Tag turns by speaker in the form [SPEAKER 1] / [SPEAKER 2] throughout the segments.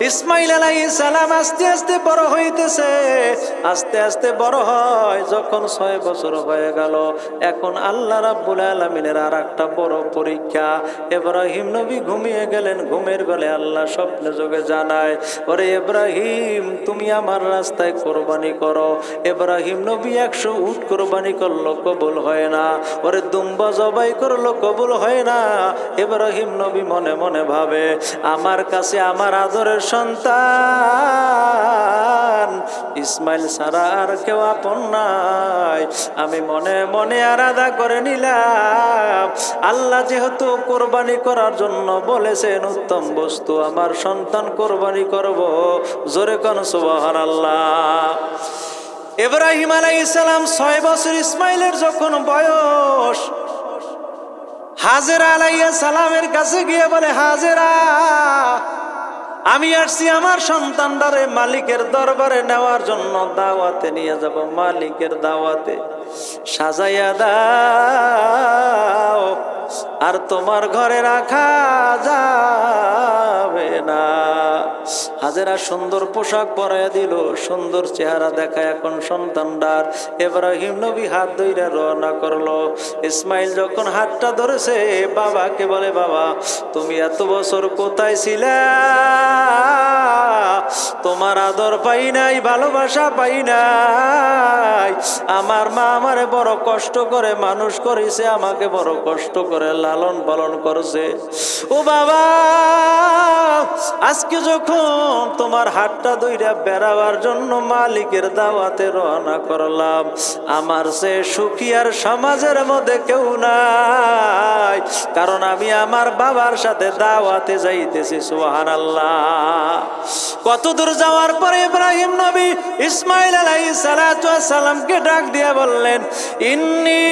[SPEAKER 1] ইসমাইল আলাইহিস সালাম আস্তে আস্তে বড় হইতেছে, আস্তে আস্তে বড় হয়। যখন 6 বছর হয়ে গেল, এখন আল্লাহ রাব্বুল আলামিনের আর একটা বড় পরীক্ষা। ইব্রাহিম নবী ঘুমিয়ে গেলেন, ঘুমের গলে আল্লাহ স্বপ্নে যোগে জানায়, ওরে ইব্রাহিম তুমি আমার রাস্তায় কোরবানি করো। ইব্রাহিম নবী 100 উট কোরবানি করলো, কবুল হয় না। ওরে দুম্বা জবাই করলো, কবুল হয় না। ইব্রাহিম নবী মনে মনে ভাবে, আমার কাছে আমার আদরের সন্তান ইসমাইল ছাড়া আর কেউ আপন নাই। আমি মনে মনে আলাদা করে নিলাম, আল্লাহ যেহেতু কোরবানি করার জন্য বলেছেন, উত্তম বস্তু আমার সন্তান কোরবানি করব। জোরে কোন সুবহানাল্লাহ। ইব্রাহিম আলাইহিস সালাম 6 বছর ইসমাইলের যখন বয়স, হাজেরা আলাইহিস সালামের কাছে গিয়ে বলে, হাজেরা আমি আসছি আমার সন্তানটারে মালিকের দরবারে নেওয়ার জন্য, দাওয়াতে নিয়ে যাব, মালিকের দাওয়াতে সাজাইয়া দাও, আর তোমার ঘরে রাখা যাবে না। হাজেরা সুন্দর পোশাক পরাইয়া দিল, সুন্দর চেহারা দেখায় এখন সন্তানটার। ইব্রাহিম নবী হাত ধইরা রওনা করলো। ইসমাইল যখন হাতটা ধরেছে, বাবাকে বলে, বাবা তুমি এত বছর কোথায় ছিলা? তোমার আদর পাই নাই, ভালোবাসা পাই নাই। আমার মা আমারে বড় কষ্ট করে মানুষ করেছে, আমাকে বড় কষ্ট করে লালন পালন করছে। ও বাবা, আজকে যখন তোমার হাতটা ধইরা বেড়াবার জন্য মালিকের দাওয়াতে রওনা করলাম, আমার সে সুখী আর সমাজের মধ্যে কেউ নাই, কারণ আমি আমার বাবার সাথে দাওয়াতে যাইতেছি। সুবহানাল্লাহ। কত দূর যাওয়ার পরে ইব্রাহিম নবী ইসমাইল আলাইহিস সালাতু ওয়াস সালামকে ডাক দিয়ে বললেন, ইন্নী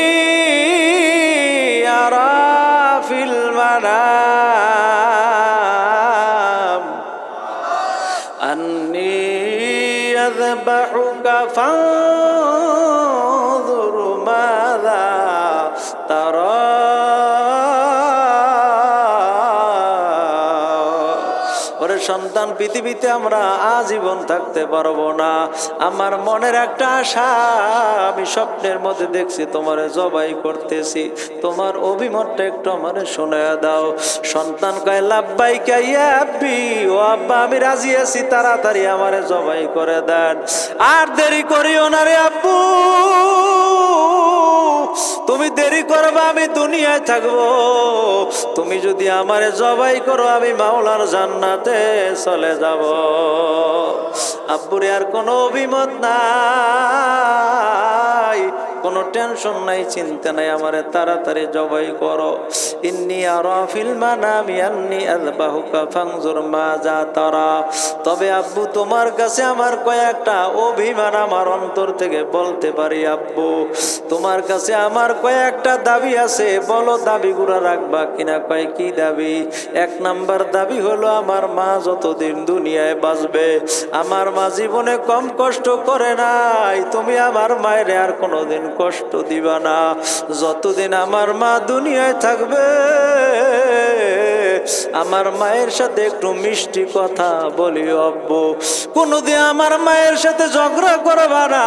[SPEAKER 1] আরা ফিল মানাম আন্নী আযবাহুকা ফানজুর মাযা তারা। সন্তান, পৃথিবীতে আমরা আজীবন থাকতে পারবো না। আমার মনের একটা আশা, আমি স্বপ্নের মধ্যে দেখছি তোমারে জবাই করতেছি, তোমার অভিমতটা একটু আমারে শোনায়া দাও। সন্তান কয়, লাব্বাইকা ইয়া আব্বি, ও আব্বা আমি রাজি আছি, তাড়াতাড়ি আমারে জবাই করে দেন, আর দেরি করিও না রে আব্বু। তুমি দেরি করবা, আমি দুনিয়ায় থাকবো। তুমি যদি আমারে জবাই করো, আমি মাওলার জান্নাতে চলে যাব। আব্বুরে আর কোনো অভিমত নাই, কোনো টেনশন নাই, চিন্তা নাই, আমারে তাড়াতাড়ি জবাই করো। ইন্নী আরা ফিল মানামি আন্নী আযবাহুকা ফানজুর মাযা তারা। তবে আব্বু তোমার কাছে আমার কয়েকটা অভিমান আমার অন্তর থেকে বলতে পারি। আব্বু তোমার কাছে আমার কয়েকটা দাবি আছে, বলো দাবিগুলো রাখবা কিনা। কয় কি দাবি? 1 নাম্বার দাবি হলো, আমার মা যতদিন দুনিয়ায় বাঁচবে, আমার মা জীবনে কম কষ্ট করে নাই, তুমি আমার মায়ের আর কোনোদিন কষ্ট দিবা না। যতদিন আমার মা দুনিয়ায় থাকবে, আমার মায়ের সাথে একটু মিষ্টি কথা বলিও আব্বু। কোনোদিন আমার মায়ের সাথে ঝগড়া করবা না।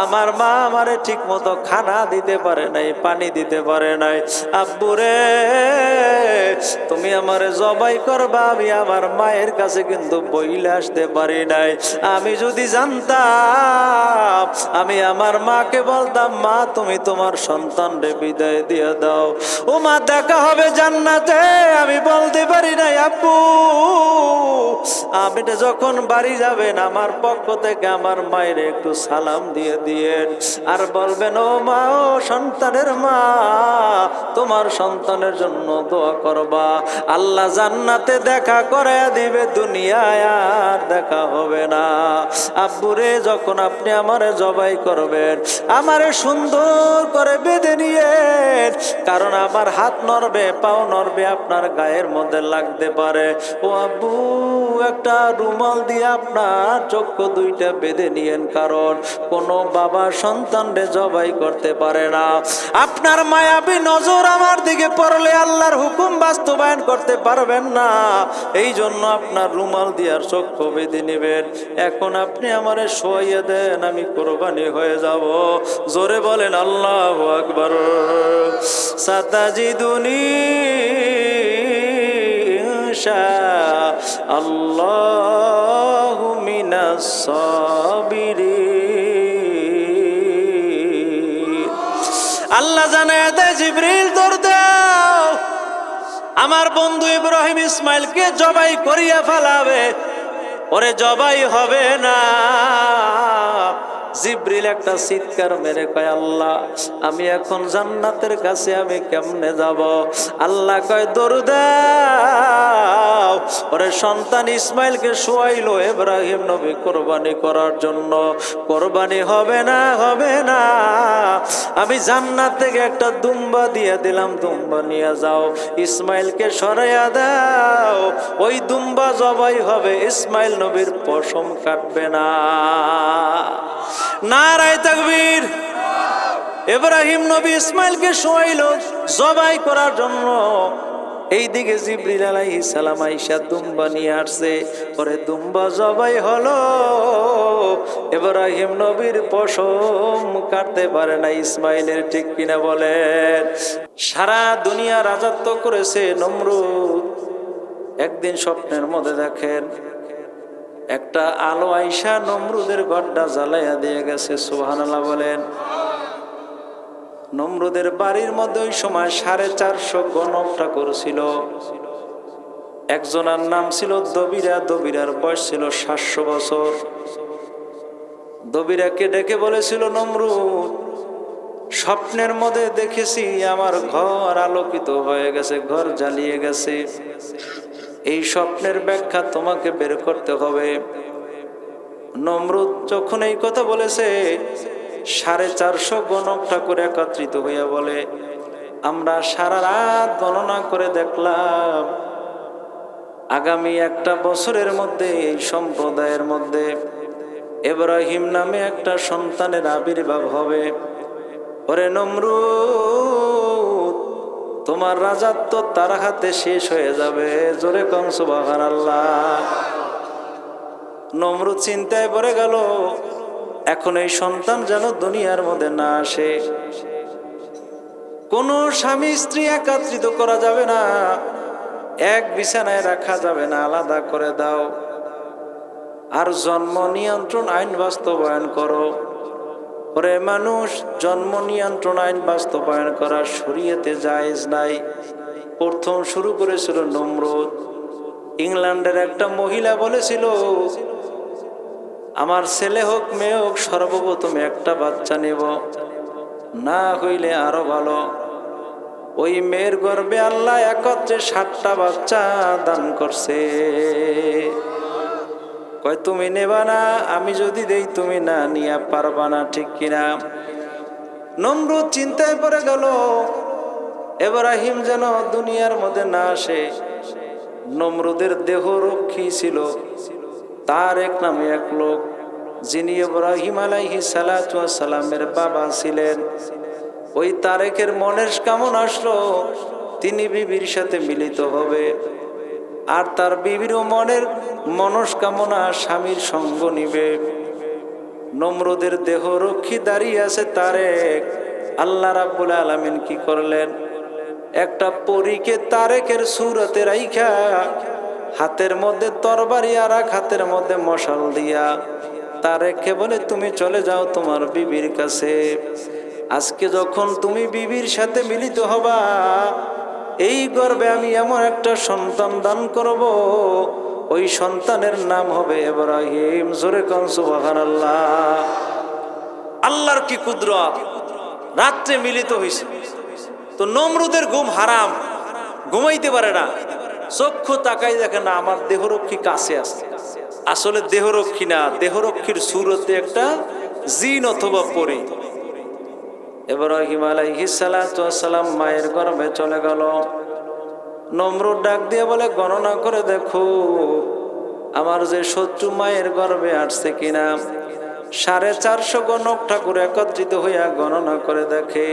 [SPEAKER 1] আমার মা আমারে ঠিক মতো খানা দিতে পারে নাই, পানি দিতে পারে নাই। আব্বু রে, তুমি আমারে জবাই করবা, আমি আমার মায়ের কাছে কিন্তু বইলে আসতে পারি নাই। আমি যদি জানতাম, আমি আমার মাকে বলতাম, মা তুমি তোমার সন্তানরে বিদায় দিয়ে দাও, ও মা দেখা হবে জান্নাতে। আমি বলতে পারি নাই। আব্বু আপনি যখন বাড়ি যাবেন, আমার পক্ষ থেকে আমার মায়ের একটু সালাম দিয়ে দিয়েন, আর বলবেন, ও মা, ও সন্তানের মা, তোমার সন্তানের জন্য দোয়া করবা, আল্লাহ জান্নাতে দেখা করে দিবে, দুনিয়ায় আর দেখা হবে না। আব্বুরে, যখন আপনি আমারে জবাই করবেন, আমারে সুন্দর করে বেঁধে নিয়ে, কারণ আমার হাত নড়বে পারে, পাও নড়বে, আপনার গায়ের মধ্যে লাগতে পারে। ও আব্বু, একটা রুমাল দিয়ে আপনার চক্ষু দুইটা বেঁধে নিয়েন, কারণ কোনো বাবা সন্তানরে জবাই করতে পারে না। আপনার মায়াবী নজর আমার দিকে পড়লে আল্লাহর হুকুম বাস্তবায়ন করতে পারবেন না, এই জন্য আপনার রুমাল দিয়ে আর চক্ষু বেঁধে নেবেন। এখন আপনি আমারে শোয়াইয়া দেন, আমি কোরবানি হয়ে যাব। জোরে বলেন আল্লাহু আকবার। সাতাজিদুনি ইনশাআল্লাহু মিনাস সাবিরিন। আল্লাহ জানায় দেয়, জিবরিল দৌড় দাও, আমার বন্ধু ইব্রাহিম ইসমাইলকে জবাই করিয়া ফেলাবে। ওরে জবাই হবে না। জিবরিল একটা চিৎকার মেরে কয়, আল্লাহ আমি এখন জান্নাতের কাছে আমি কেমনে যাব? আল্লাহ কয়, দৌড় দাও। ওরে সন্তান ইসমাইলকে শোয়াইলো ইব্রাহিম নবী কোরবানি করার জন্য। কোরবানি হবে না, হবে না। আমি জান্নাত থেকে একটা দুম্বা দিয়ে দিলাম, দুম্বা নিয়ে যাও, ইসমাইলকে সরাইয়া দাও। ওই দুম্বা জবাই হবে, ইসমাইল নবীর পশম কাটবে না। নারায়ে তাকবীর। ইব্রাহিম নবী ইসমাইলকে শোয়াইলো জবাই করার জন্য। এইদিকে জিবরিল আলাইহিস সালাম আইসা দুম্বা নিয়ে আসছে। পরে দুম্বা জবাই হলো, ইব্রাহিম নবীর পশম কাটতে পারে না ইসমাইলের, ঠিক কিনা বলেন? সারা দুনিয়া রাজত্ব করেছে নমরুদ। একদিন স্বপ্নের মধ্যে দেখেন একটা আলো আইসা নমরুদের ঘরটা জ্বালাইয়া দিয়ে গেছে। সুবহানাল্লাহ বলেন। নমরুদের বাড়ির মধ্যে ওই সময় 450 গণক ঠাকুর ছিল। একজনের নাম ছিল দবিরা। দবিরার বয়স ছিল 700 বছর। দবিরাকে ডেকে বলেছিল, নমরুদ, স্বপ্নের মধ্যে দেখেছি আমার ঘর আলোকিত হয়ে গেছে, ঘর জ্বালিয়ে গেছে। এই স্বপ্নের ব্যাখ্যা তোমাকে বের করতে হবে। নমরুদ যখন এই কথা বলেছে, 450 গণক ঠাকুর একত্রিত হইয়া বলে, আমরা সারা রাত গণনা করে দেখলাম, আগামী 1 বছরের মধ্যে এই সম্প্রদায়ের মধ্যে ইব্রাহিম নামে একটা সন্তানের আবির্ভাব হবে। ওরে নমরুদ, তোমার রাজত্ব তার হাতে শেষ হয়ে যাবে। জোরে কম সুবহানাল্লাহ। নমরুদ চিন্তায় পড়ে গেল, এখন এই সন্তান যেন দুনিয়ার মধ্যে না আসে। কোন স্বামী স্ত্রী একত্রিত করা যাবে না, এক বিছানায় রাখা যাবে না, আলাদা করে দাও। আর জন্ম নিয়ন্ত্রণ আইন বাস্তবায়ন করো। ওরে মানুষ, জন্ম নিয়ন্ত্রণ আইন বাস্তবায়ন করা শরীয়তে জায়েজ নাই। প্রথম শুরু করেছিল নমরুদ। ইংল্যান্ডের একটা মহিলা বলেছিল, আমার ছেলে হোক মেয়ে হোক, সর্বপ্রথম একটা বাচ্চা নেব, না হইলে আরো ভালো। ওই মেয়ের গর্ভে আল্লাহ একত্রে 7টা বাচ্চা দান করছে। কয়, তুমি নেবা না? আমি যদি দেই তুমি না নিয়ে পারবা না, ঠিক কিনা? নমরুদ চিন্তায় পড়ে গেল, ইব্রাহিম যেন দুনিয়ার মধ্যে না আসে। নমরুদের দেহরক্ষী ছিল তারেক নামে এক লোক, যিনি ইব্রাহিম আলাইহিস সালাতু ওয়াস সালামের বাবা ছিলেন। ওই তারেকের মনের কামনা আসলো, তিনি বিবির সাথে মিলিত হবে, আর তার বিবিরও মনের মনস্কামনা স্বামীর সঙ্গ নিবে। নমরুদের দেহরক্ষী দাঁড়িয়ে আছে তারেক। আল্লাহ রাব্বুল আলামিন কি করলেন? একটা পরীকে তারেকের সুরতে রাইখা হাতের মধ্যে তরবারি আর এক হাতের মধ্যে মশাল দিয়া তারেককে বলে, তুমি চলে যাও তোমার বিবির কাছে। আজকে যখন তুমি বিবির সাথে মিলিত হবা, এই গর্ভে আমি এমন একটা সন্তান দান করব, ওই সন্তানের নাম হবে ইব্রাহিম। জোরে কোন সুবহানাল্লাহ। আল্লাহর কি কুদরত! রাত্রে মিলিত হইছে। তো নমরুদের ঘুম হারাম, ঘুমাইতে পারে না। চক্ষু তাকাই দেখে না আমার দেহরক্ষী কাছে আছে। আসলে দেহরক্ষী না, দেহরক্ষীর সুরতে একটা জিন অথবা পরী। ইব্রাহিম আলাইহিস সালাতু ওয়াস সালাম মায়ের গর্ভে চলে গেল। নমরুদ ডাক দিয়ে বলে, গণনা করে দেখো আমার যে শত্রু মায়ের গর্ভে আসছে কিনা। 450 গণক ঠাকুর একত্রিত হইয়া গণনা করে দেখে,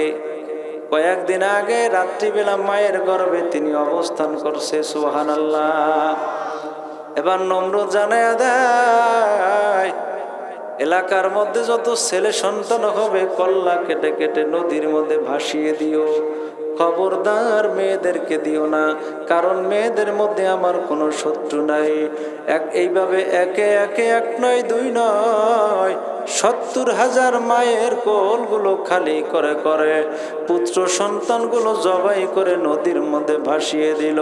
[SPEAKER 1] কয়েকদিন আগে রাত্রিবেলা মায়ের গর্ভে তিনি অবস্থান করছে। সুবহানাল্লাহ। এবার নমরুদ জানায়া দেয়, এলাকার মধ্যে যত ছেলে সন্তান হবে কল্লা কেটে কেটে নদীর মধ্যে ভাসিয়ে দিও, খবরদার মেয়েদেরকে দিও না, কারণ মেয়েদের মধ্যে আমার কোনো শত্রু নাই। এইভাবে একে একে 1 নয় 2 নয় 70,000 মায়ের কোলগুলো খালি করে করে পুত্র সন্তানগুলো জবাই করে নদীর মধ্যে ভাসিয়ে দিল।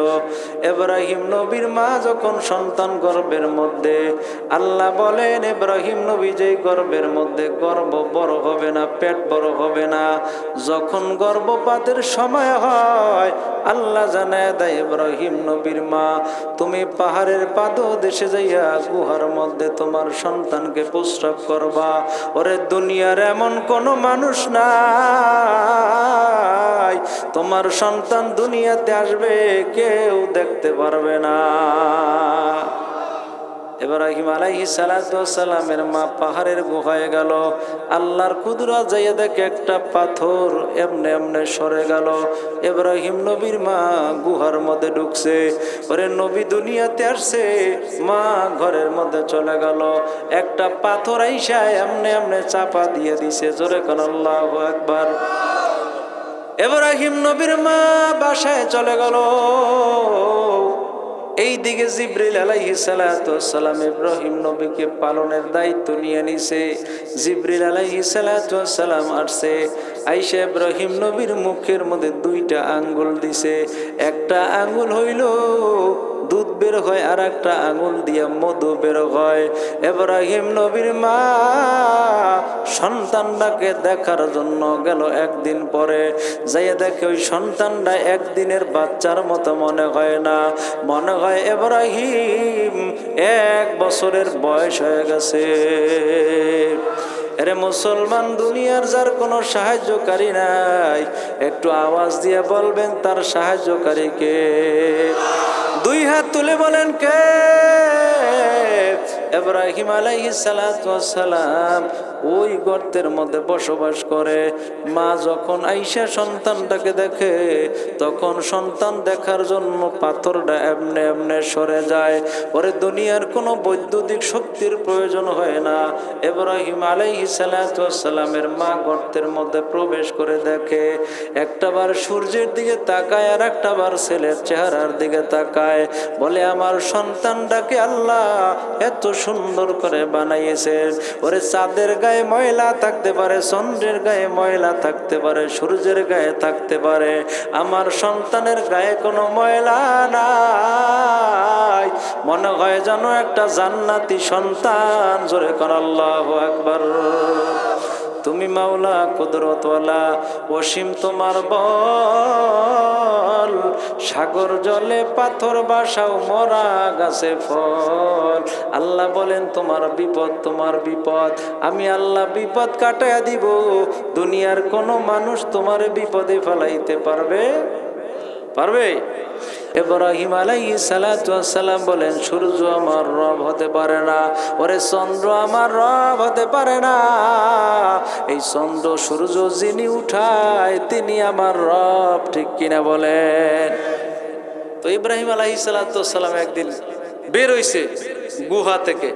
[SPEAKER 1] ইব্রাহিম নবীর মা যখন সন্তান গর্ভের মধ্যে, আল্লাহ বলেন ইব্রাহিম নবী যে গর্ভের মধ্যে গর্ভ বড় হবে না, পেট বড় হবে না, যখন গর্ভপাতের সময় হয় আল্লাহ জানায় দেয় ইব্রাহিম নবীর মা, তুমি পাহাড়ের পাদদেশে যাইয়া গুহার মধ্যে তোমার সন্তানকে প্রস্রাব করবা। ওরে দুনিয়ার এমন কোন মানুষ নাই, তোমার সন্তান দুনিয়াতে আসবে কেউ দেখতে পারবে না। ইব্রাহিম আলাইহিস সালাতু ওয়াস সালামের মা পাহাড়ের গুহায় গেল, আল্লাহর কুদরত যাইয়া দেখে একটা পাথর এমনে এমনে সরে গেল। ইব্রাহিম নবীর মা গুহার মধ্যে ঢুকছে, ওরে নবী দুনিয়াতে আসছে, মা ঘরের মধ্যে চলে গেল, একটা পাথর আইসা এমনে এমনে চাপা দিয়ে দিছে। জোরে কোন আল্লাহু আকবার। ইব্রাহিম নবীর মা বাসায় চলে গেল। এইদিকে জিবরিল আলাইহিস সালাতু ওয়াস সালাম ইব্রাহিম নবীকে পালনের দায়িত্ব নিয়ে নিছে। জিবরিল আলাইহিস সালাতু ওয়াস সালাম আসছে, আইসা ইব্রাহিম নবীর মুখের মধ্যে 2টা আঙ্গুল দিছে। একটা আঙ্গুল হইল দুধ বের হয়, আর একটা আঙ্গুল দিয়ে মধু বের হয়। ইব্রাহিম নবীর মা সন্তানটাকে দেখার জন্য গেল। একদিন পরে যাইয়া দেখে ওই সন্তানটা একদিনের বাচ্চার মতো মনে হয় না, মনে হয় ইব্রাহিম 1 বছরের বয়স হয়ে গেছে। আরে মুসলমান, দুনিয়ার যার কোনো সাহায্যকারী নাই, একটু আওয়াজ দিয়ে বলবেন তার সাহায্যকারী কে? 2 হাত তুলে বলেন কে? ইব্রাহিম আলাইহিস সালাতু ওয়াস সালাম ওই গর্তের মধ্যে বসবাস করে। মা যখন আইসা সন্তানটাকে দেখে, তখন সন্তান দেখার জন্য পাথরটা এমনে এমনে সরে যায়। ওরে দুনিয়ার কোনো বৈদ্যুতিক শক্তির প্রয়োজন হয় না। ইব্রাহিম আলাইহিস সালাতু ওয়াস সালামের মা গর্তের মধ্যে প্রবেশ করে দেখে, একটাবার সূর্যের দিকে তাকায় আর একটাবার ছেলের চেহারার দিকে তাকায়, বলে আমার সন্তানটাকে আল্লাহ এত সুন্দর করে বানাইয়েছেন। ওরে চাঁদের গায়ে ময়লা থাকতে পারে, চন্দ্রের গায়ে ময়লা থাকতে পারে, সূর্যের গায়ে থাকতে পারে, আমার সন্তানের গায়ে কোনো ময়লা নাই, মনে হয় যেন একটা জান্নাতি সন্তান। জোরে কর আল্লাহু আকবার। তুমি মাওলা কুদরতওয়ালা, অসীম তোমার বল, সাগর জলে পাথর বাসাও, মরা গাছে ফল। আল্লাহ বলেন তোমার বিপদ, তোমার বিপদ আমি আল্লাহ বিপদ কাটাইয়া দিব। দুনিয়ার কোনো মানুষ তোমার বিপদে ফেলাইতে পারবে? পারবে? ইব্রাহিম আলাইহিস সালাতু ওয়াস সালাম বলেন, সূর্য আমার রব হতে পারে না, ওরে চন্দ্র আমার রব হতে পারে না। এই চন্দ্র সূর্য যিনি উঠায় তিনি আমার রব, ঠিক কিনা বলেন? তো ইব্রাহিম আলাইহিস সালাতু ওয়াস সালাম একদিন বের হইছে গুহা থেকে,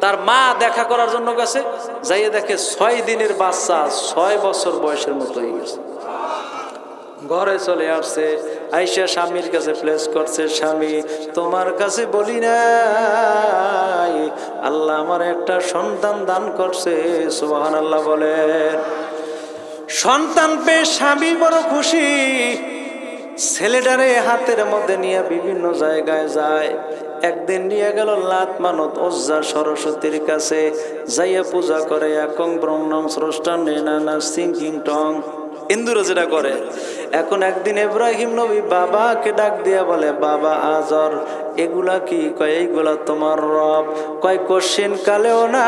[SPEAKER 1] তার মা দেখা করার জন্য গেছে। যাইয়ে দেখে 6 দিনের বাচ্চা 6 বছর বয়সের মতো হয়ে গেছে। ঘরে চলে আসছে, আইসা স্বামীর কাছে প্লেস করছে, স্বামী তোমার কাছে বলি নাই, আল্লাহ আমার একটা সন্তান দান করছে। সুবহানাল্লাহ বলেন। সন্তান পেয়ে স্বামী বড় খুশি। ছেলেটারে হাতের মধ্যে নিয়ে বিভিন্ন জায়গায় যায়। একদিন নিয়ে গেল লাত মানত ওজ্জা সরস্বতীর কাছে, যাইয়া পূজা করে। একং ব্রহ্মণ স্রষ্টা নেনা সিংকিং টং, হিন্দুরা যেটা করে। এখন একদিন ইব্রাহিম নবী বাবাকে ডাক দিয়া বলে, বাবা আজর এগুলা কি? কয় এইগুলা তোমার রব। কয় কোশ্চিন কালেও না,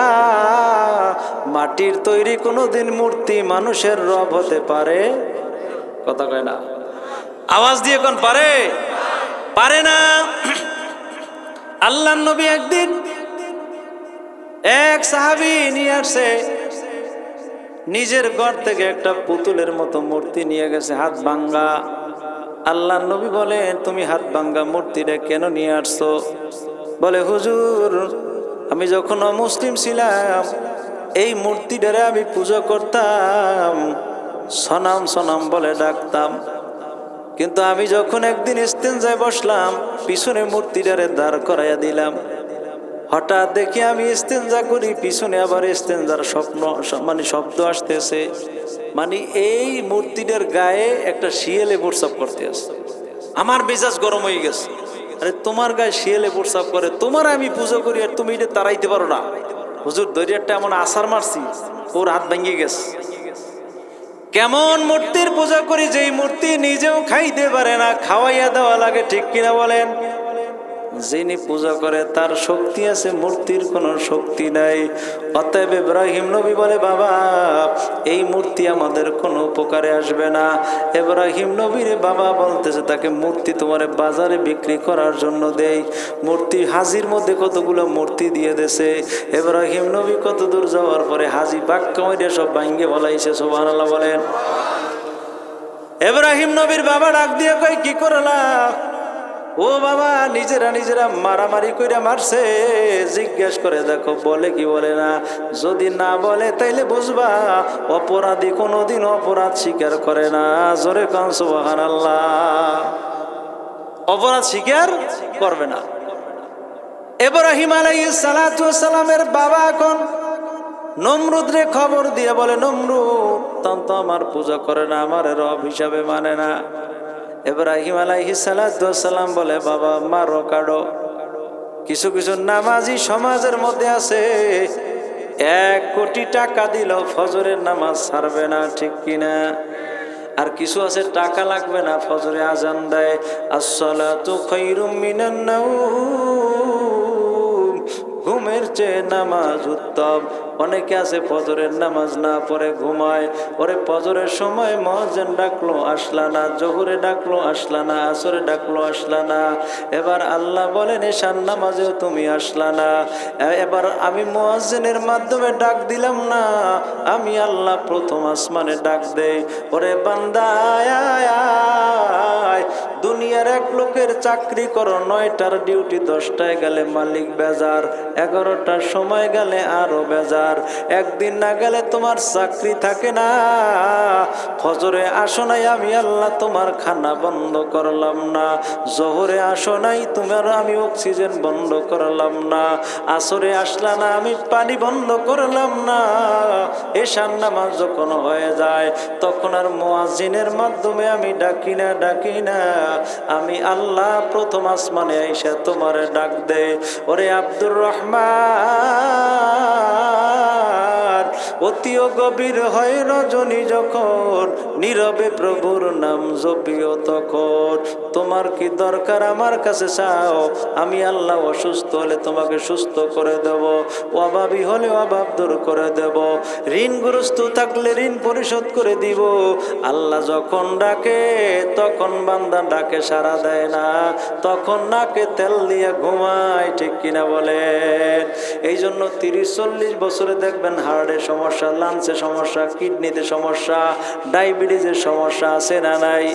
[SPEAKER 1] মাটির তৈরি কোনোদিন মূর্তি মানুষের রব হতে পারে? কথা কয় না, আওয়াজ দিয়ে কোন পারে? পারে না। আল্লাহর নবী একদিন এক সাহাবী নিয়ে আসছে, নিজের ঘর থেকে একটা পুতুলের মতো মূর্তি নিয়ে গেছে, হাত ভাঙ্গা। আল্লাহর নবী বলেন, তুমি হাত ভাঙ্গা মূর্তিটা কেন নিয়ে আসছো? বলে, হুজুর, আমি যখন অমুসলিম ছিলাম এই মূর্তিটারে আমি পূজা করতাম, সনাম সনাম বলে ডাকতাম। কিন্তু আমি যখন একদিন ইস্তেঞ্জায় বসলাম, পিছনে মূর্তিটারে দাঁড় করাইয়া দিলাম। হঠাৎ দেখি আমি ইস্তেঞ্জা করি, পিছনে আবার ইস্তেঞ্জার শব্দ আসতেছে। মানে এই মূর্তিটার গায়ে একটা শিয়ালে প্রস্রাব করতে আসে। আমার মেজাজ গরম হয়ে গেছে। আরে তোমার গায়ে শিয়ালে প্রস্রাব করে, তোমার আমি পুজো করি আর তুমি এটা তাড়াইতে পারো না? হুজুর দরিয়ারটা এমন আসার মারছি, ওর হাত ভেঙে গেছে। কেমন মূর্তির পূজা করি, যেই মূর্তি নিজেও খাইতে পারে না, খাওয়াইয়া দেওয়া লাগে, ঠিক কিনা বলেন? যিনি পূজা করে তার শক্তি আছে, মূর্তির কোনো শক্তি নাই। অতএব ইব্রাহিম নবী বলে, বাবা এই মূর্তি আমাদের কোনো উপকারে আসবে না। ইব্রাহিম নবীর বাবা বলতেছে, তাকে মূর্তি তোমার বাজারে বিক্রি করার জন্য দেই। মূর্তি হাজির মধ্যে কতগুলো মূর্তি দিয়ে দেছে। ইব্রাহিম নবী কত দূর যাওয়ার পরে হাজি বাক্কা মেরে সব ভাঙ্গে বলাইছে। সুবহানাল্লাহ বলেন। ইব্রাহিম নবীর বাবা ডাক দিয়ে কয়, কি করলা? ও বাবা, নিজেরা মারামারি কইরা মারছে। জিজ্ঞেস করে দেখো বলে কি বলে না। যদি না বলে তাইলে বুঝবা অপরাধী কোনোদিন অপরাধ স্বীকার করে না। জোরে কান সুবহানাল্লাহ। অপরাধ স্বীকার করবে না। ইব্রাহিম আলাইহিস সালাতু ওয়াস সালামের বাবা এখন নমরুদরে খবর দিয়ে বলে, নমরুদ তো আমার পূজা করে না, আমার রব হিসাবে মানে না। ইব্রাহিম আলাইহিস সালাতু ওয়াস সালাম বলে, বাবা মারো কাটো। কিছু কিছু নামাজি সমাজের মধ্যে আছে, 1 কোটি টাকা দিলেও ফজরের নামাজ ছাড়বে না, ঠিক কিনা? আর কিছু আছে টাকা লাগবে না, ফজরে আজান দেয়, আসসালাতু খায়রুম মিনান নাওম, ঘুমের চেয়ে নামাজ উত্তম। অনেকে আছে ফজরের নামাজ না পড়ে ঘুমায়। ওরে ফজরের সময় মুয়াজ্জিন ডাকলো আসলা না, জোহরে ডাকলো আসলা না, আসরে ডাকলো আসলা না। এবার আল্লাহ বলেন, এশার নামাজেও তুমি আসলা না। এবার আমি মুয়াজ্জিনের মাধ্যমে ডাক দিলাম না, আমি আল্লাহ প্রথম আসমানে ডাক দেই, ওরে বান্দা আয় আয় আয়। দুনিয়ার এক লোকের চাকরি করো, 9টার ডিউটি, 10টায় গেলে মালিক বেজার, 11টার সময় গেলে আরো বেজার। একদিন না গেলে তোমার চাকরি থাকে না। ফজরে আসো নাই, আমি আল্লাহ তোমার খানা বন্ধ করলাম না। জোহরে আসো নাই, তোমার আমি অক্সিজেন বন্ধ করলাম না। আসরে আসলা না, আমি পানি বন্ধ করলাম না। এশার নামাজ যখন হয়ে যায় তখন আর মুয়াজ্জিনের মাধ্যমে আমি ডাকি না, আমি আল্লাহ প্রথম আসমানে আইসা তোমারে ডাক দে, ওরে আব্দুর রহমান। অতিও গভীর হয় রজনী যখন, নীরবে প্রভুর নাম জপিও তখন। তোমার কি দরকার আমার কাছে চাও, আমি আল্লাহ অসুস্থ হলে তোমাকে সুস্থ করে দেব, অভাবী হলে অভাব দূর করে দেব, ঋণগ্রস্ত থাকলে ঋণ পরিশোধ করে দিব। আল্লাহ যখন ডাকে তখন বান্দা ডাকে সাড়া দেয় না, তখন নাকে তেল দিয়ে ঘুমায়, ঠিক কিনা বলেন? এই জন্য 30-40 বছরে দেখবেন হার্টের সমস্যা, লাংসের সমস্যা, কিডনিতে সমস্যা, ডায়াবেটিসের সমস্যা আছে না নাই?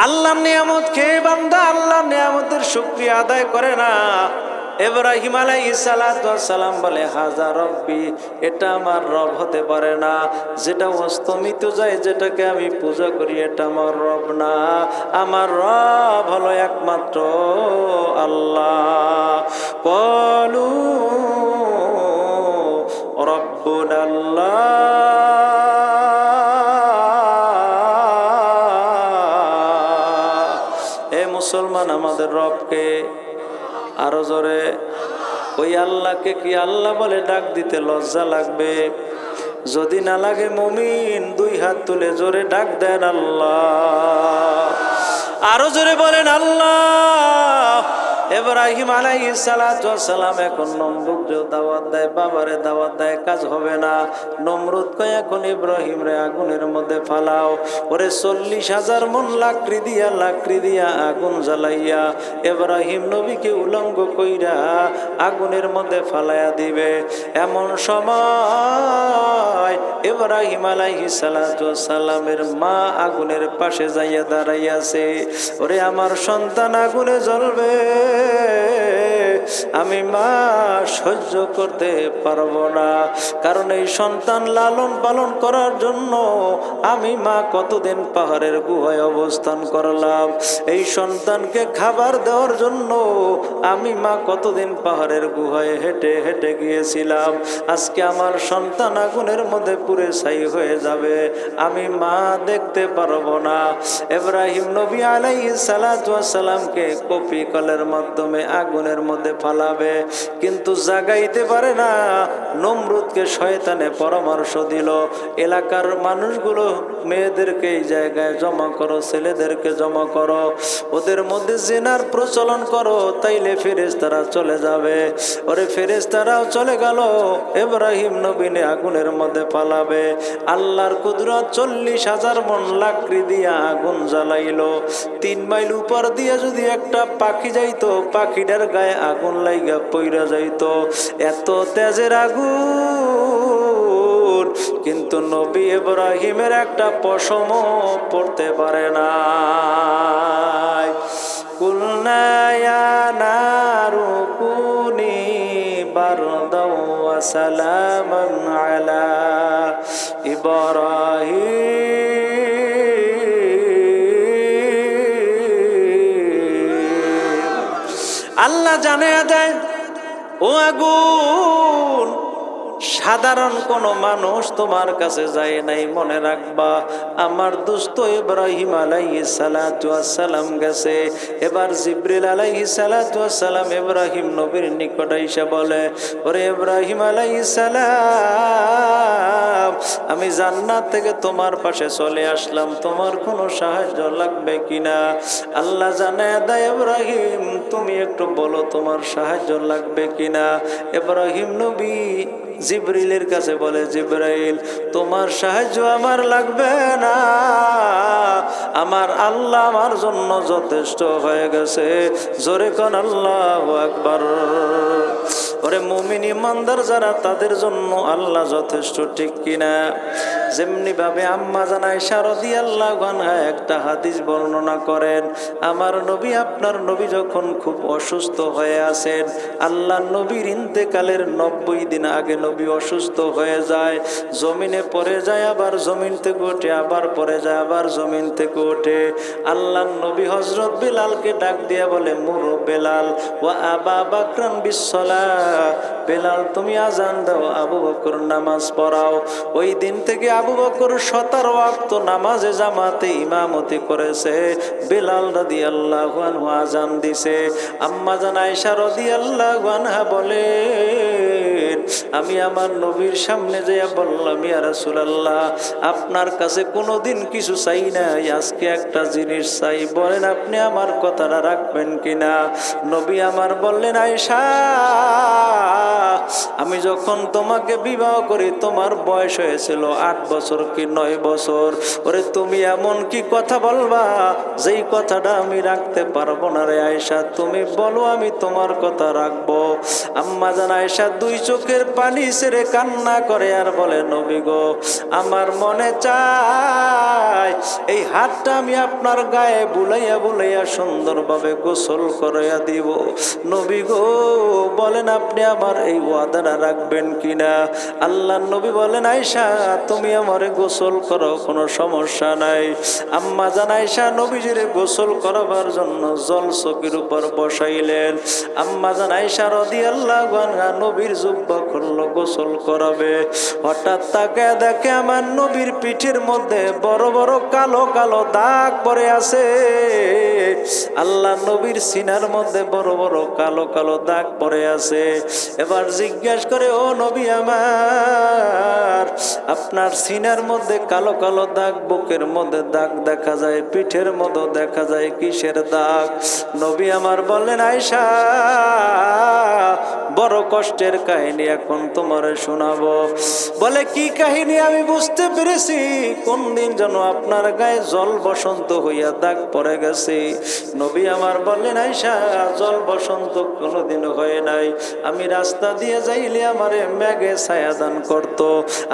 [SPEAKER 1] আল্লাহর নিয়ামত খেয়ে বান্দা আল্লাহর নিয়ামতের শুকরিয়া আদায় করে না। ইব্রাহিম আলাইহিস সালাতু ওয়াস সালাম বলে, হাজা রব্বি, এটা আমার রব হতে পারে না। যেটা অস্তমিত যায়, যেটাকে আমি পূজা করি, এটা আমার রব না। আমার রব হলো একমাত্র আল্লাহ। ক্বালু রব্বুনা আল্লাহ। এ মুসলমান, আমাদের রবকে আরো জোরে, ওই আল্লাহকে কি আল্লাহ বলে ডাক দিতে লজ্জা লাগবে? যদি না লাগে মুমিন 2 হাত তুলে জোরে ডাক দেন আল্লাহ। আরো জোরে বলেন আল্লাহ। ইব্রাহিম আলাইহিস সালাতু ওয়াস সালাম এখন নমরুদকে দাওয়াত দেয়, বাবারে দাওয়াত দেয়, কাজ হবে না। নমরুদ কয় এখন ইব্রাহিম রে আগুনের মধ্যে ফালাও। ওরে 40,000 মণ লাকড়ি দিয়া আগুন জ্বালাইয়া ইব্রাহিম নবীকে উলঙ্গ কইরা আগুনের মধ্যে ফালাইয়া দিবে। এমন সময় ইব্রাহিম আলাইহিস সালাতু ওয়াস সালামের মা আগুনের পাশে যাইয়া দাঁড়াইয়াছে। ওরে আমার সন্তান আগুনে জ্বলবে, আমি মা সহ্য করতে পারবো না। কারণ এই সন্তান লালন পালন করার জন্য আমি মা কতদিন পাহাড়ের গুহায় অবস্থান করলাম, এই সন্তানকে খাবার দেওয়ার জন্য আমি মা কতদিন পাহাড়ের গুহায় হেঁটে হেঁটে গিয়েছিলাম। আজকে আমার সন্তান আগুনের মধ্যে পুড়ে ছাই হয়ে যাবে, আমি মা দেখতে পারবো না। ইব্রাহিম নবী আলাইহিস সালাতু ওয়াস সালামকে কপি কলের মাধ্যমে আগুনের মধ্যে ফালাবে, কিন্তু জাগাইতে পারে না। নমরুদকে শয়তানে পরামর্শ দিল, এলাকার মানুষগুলো মেয়েদেরকে এই জায়গায় জমা করো, ছেলেদেরকে জমা করো, ওদের মধ্যে জিনার প্রচলন করো, তাইলে ফেরেশতারা চলে যাবে। ওরে ফেরেশতারাও চলে গেল, ইব্রাহিম নবীনে আগুনের মধ্যে ফালাবে। আল্লাহর কুদরত 40,000 মণ লাকড়ি দিয়া আগুন জ্বালাইলো। 3 মাইল উপর দিয়ে যদি একটা পাখি যাইতো, পাখিটার গায়ে আগুন লাইগা পইরা যাইতো, এত তেজের আগুন। কিন্তু নবী ইব্রাহিমের একটা পশমও পড়তে পারে না। কুলনা ইয়া নারু কুনি বারদাও ওয়া সালামান আলা ইব্রাহিম। আল্লাহ জানিয়ে দেয়, ও আগুন, সাধারণ কোন মানুষ তোমার কাছে যায় নাই, মনে রাখবা আমার দোস্ত ইব্রাহিম আলাইহিস সালাতু ওয়াস সালাম গেছে। এবার জিবরিল আলাইহিস সালাতু ওয়াস সালাম ইব্রাহিম নবীর নিকট আইসা বলে, ওরে ইব্রাহিম আলাইহিস সালাম, আমি জান্নাত থেকে তোমার পাশে চলে আসলাম, তোমার কোনো সাহায্য লাগবে কিনা? আল্লাহ জানায় দেয়, ইব্রাহিম তুমি একটু বলো তোমার সাহায্য লাগবে কিনা। ইব্রাহিম নবী জিবরিলের কাছে বলে, জিবরাইল তোমার সাহায্য আমার লাগবে না, আমার আল্লাহ আমার জন্য যথেষ্ট হয়ে গেছে। জোরে কোন আল্লাহু আকবার। ওরে মুমিন ইমানদার যারা, তাদের জন্য আল্লাহ যথেষ্ট, ঠিক কিনা? যেমনি ভাবে আম্মা জান আয়েশা রাদিয়াল্লাহু আনহা একটা হাদিস বর্ণনা করেন, আমার নবী আপনার নবী যখন খুব অসুস্থ হয়ে আছেন, আল্লাহ নবীর ইন্তেকালের 90 দিন আগে নবী অসুস্থ হয়ে যায়, জমিনে পড়ে যায়, আবার জমিন থেকে ওঠে, আবার পড়ে যায়, আবার জমিন থেকে ওঠে। আল্লাহ নবী হযরত বেলালকে ডাক দিয়ে বলে, মুরু বেলাল ওয়া আবা বকরান বিসসালাহ, বেলাল তুমি আজান দাও, আবু বকর নামাজ পড়াও। ওই দিন থেকে আবু বকর 17 ওয়াক্ত নামাজে জামাতে ইমামতি করেছে, বেলাল রাদিয়াল্লাহু আনহু আজান দিছে। আম্মা জান আয়েশা রাদিয়াল্লাহু আনহা বলেন, আমি আমার নবীর সামনে যাইয়া বললাম, ইয়া রাসূলুল্লাহ আপনার কাছে কোনোদিন কিছু চাই নাই, আজকে একটা জিনিস চাই, বলেন আপনি আমার কথাটা রাখবেন কিনা? নবী আমার বললেন, আয়েশা আমি যখন তোমাকে বিবাহ করি তোমার বয়স হয়েছিল 8 বছর কি 9 বছর। ওরে তুমি এমন কি কথা বলবা যেই কথাটা আমি রাখতে পারবো না রে আয়েশা, তুমি বলো আমি তোমার কথা রাখবো। আম্মা জান আয়েশা 2 চোখের পানি ছেড়ে কান্না করে আর বলে, নবী গো আমার মনে চায় এই হাতটা আমি আপনার গায়ে বুলাইয়া বুলাইয়া সুন্দরভাবে গোসল করাইয়া দিব। নবী গো বলেন আপনি আমার এই ওয়াদাটা রাখবেন কিনা? আল্লাহ নবী বলেন, আয়েশা তুমি আমারে গোসল করো, কোনো সমস্যা নাই। আম্মা জান আয়েশা নবীজিরে গোসল করাবার জন্য জল চকির উপর বসাইলেন। আম্মা জান আয়েশা রাদিয়াল্লাহু আনহা নবীর জুব্বা খুললেন, বলল গোসল করাবে। হঠাৎ তাকে দেখে আমার নবীর পিঠের মধ্যে বড় বড় কালো কালো দাগ পড়ে আছে। আল্লাহ নবীর সিনার মধ্যে বড় বড় কালো কালো দাগ পড়ে আছে। এবার জিজ্ঞাসা করে, ও নবী আমার, আপনার সিনার মধ্যে কালো কালো দাগ, বুকের মধ্যে দাগ দেখা যায়, পিঠের মধ্যে দেখা যায়, কিসের দাগ? নবী আমার বললেন, আয়েশা, বড় কষ্টের কাহিনী এখন তোমারে শোনাবো। বলে, কি কাহিনী? আমি বুঝতে পেরেছি, কোন দিন যেন আপনার গায়ে জল বসন্ত হইয়া দাগ পড়ে গেছে। নবী আমার বললেন, আয়েশা, জল বসন্ত কোনোদিন হয় নাই। আমি রাস্তা দিয়ে যাইলে আমারে মেঘে ছায়া দান করত,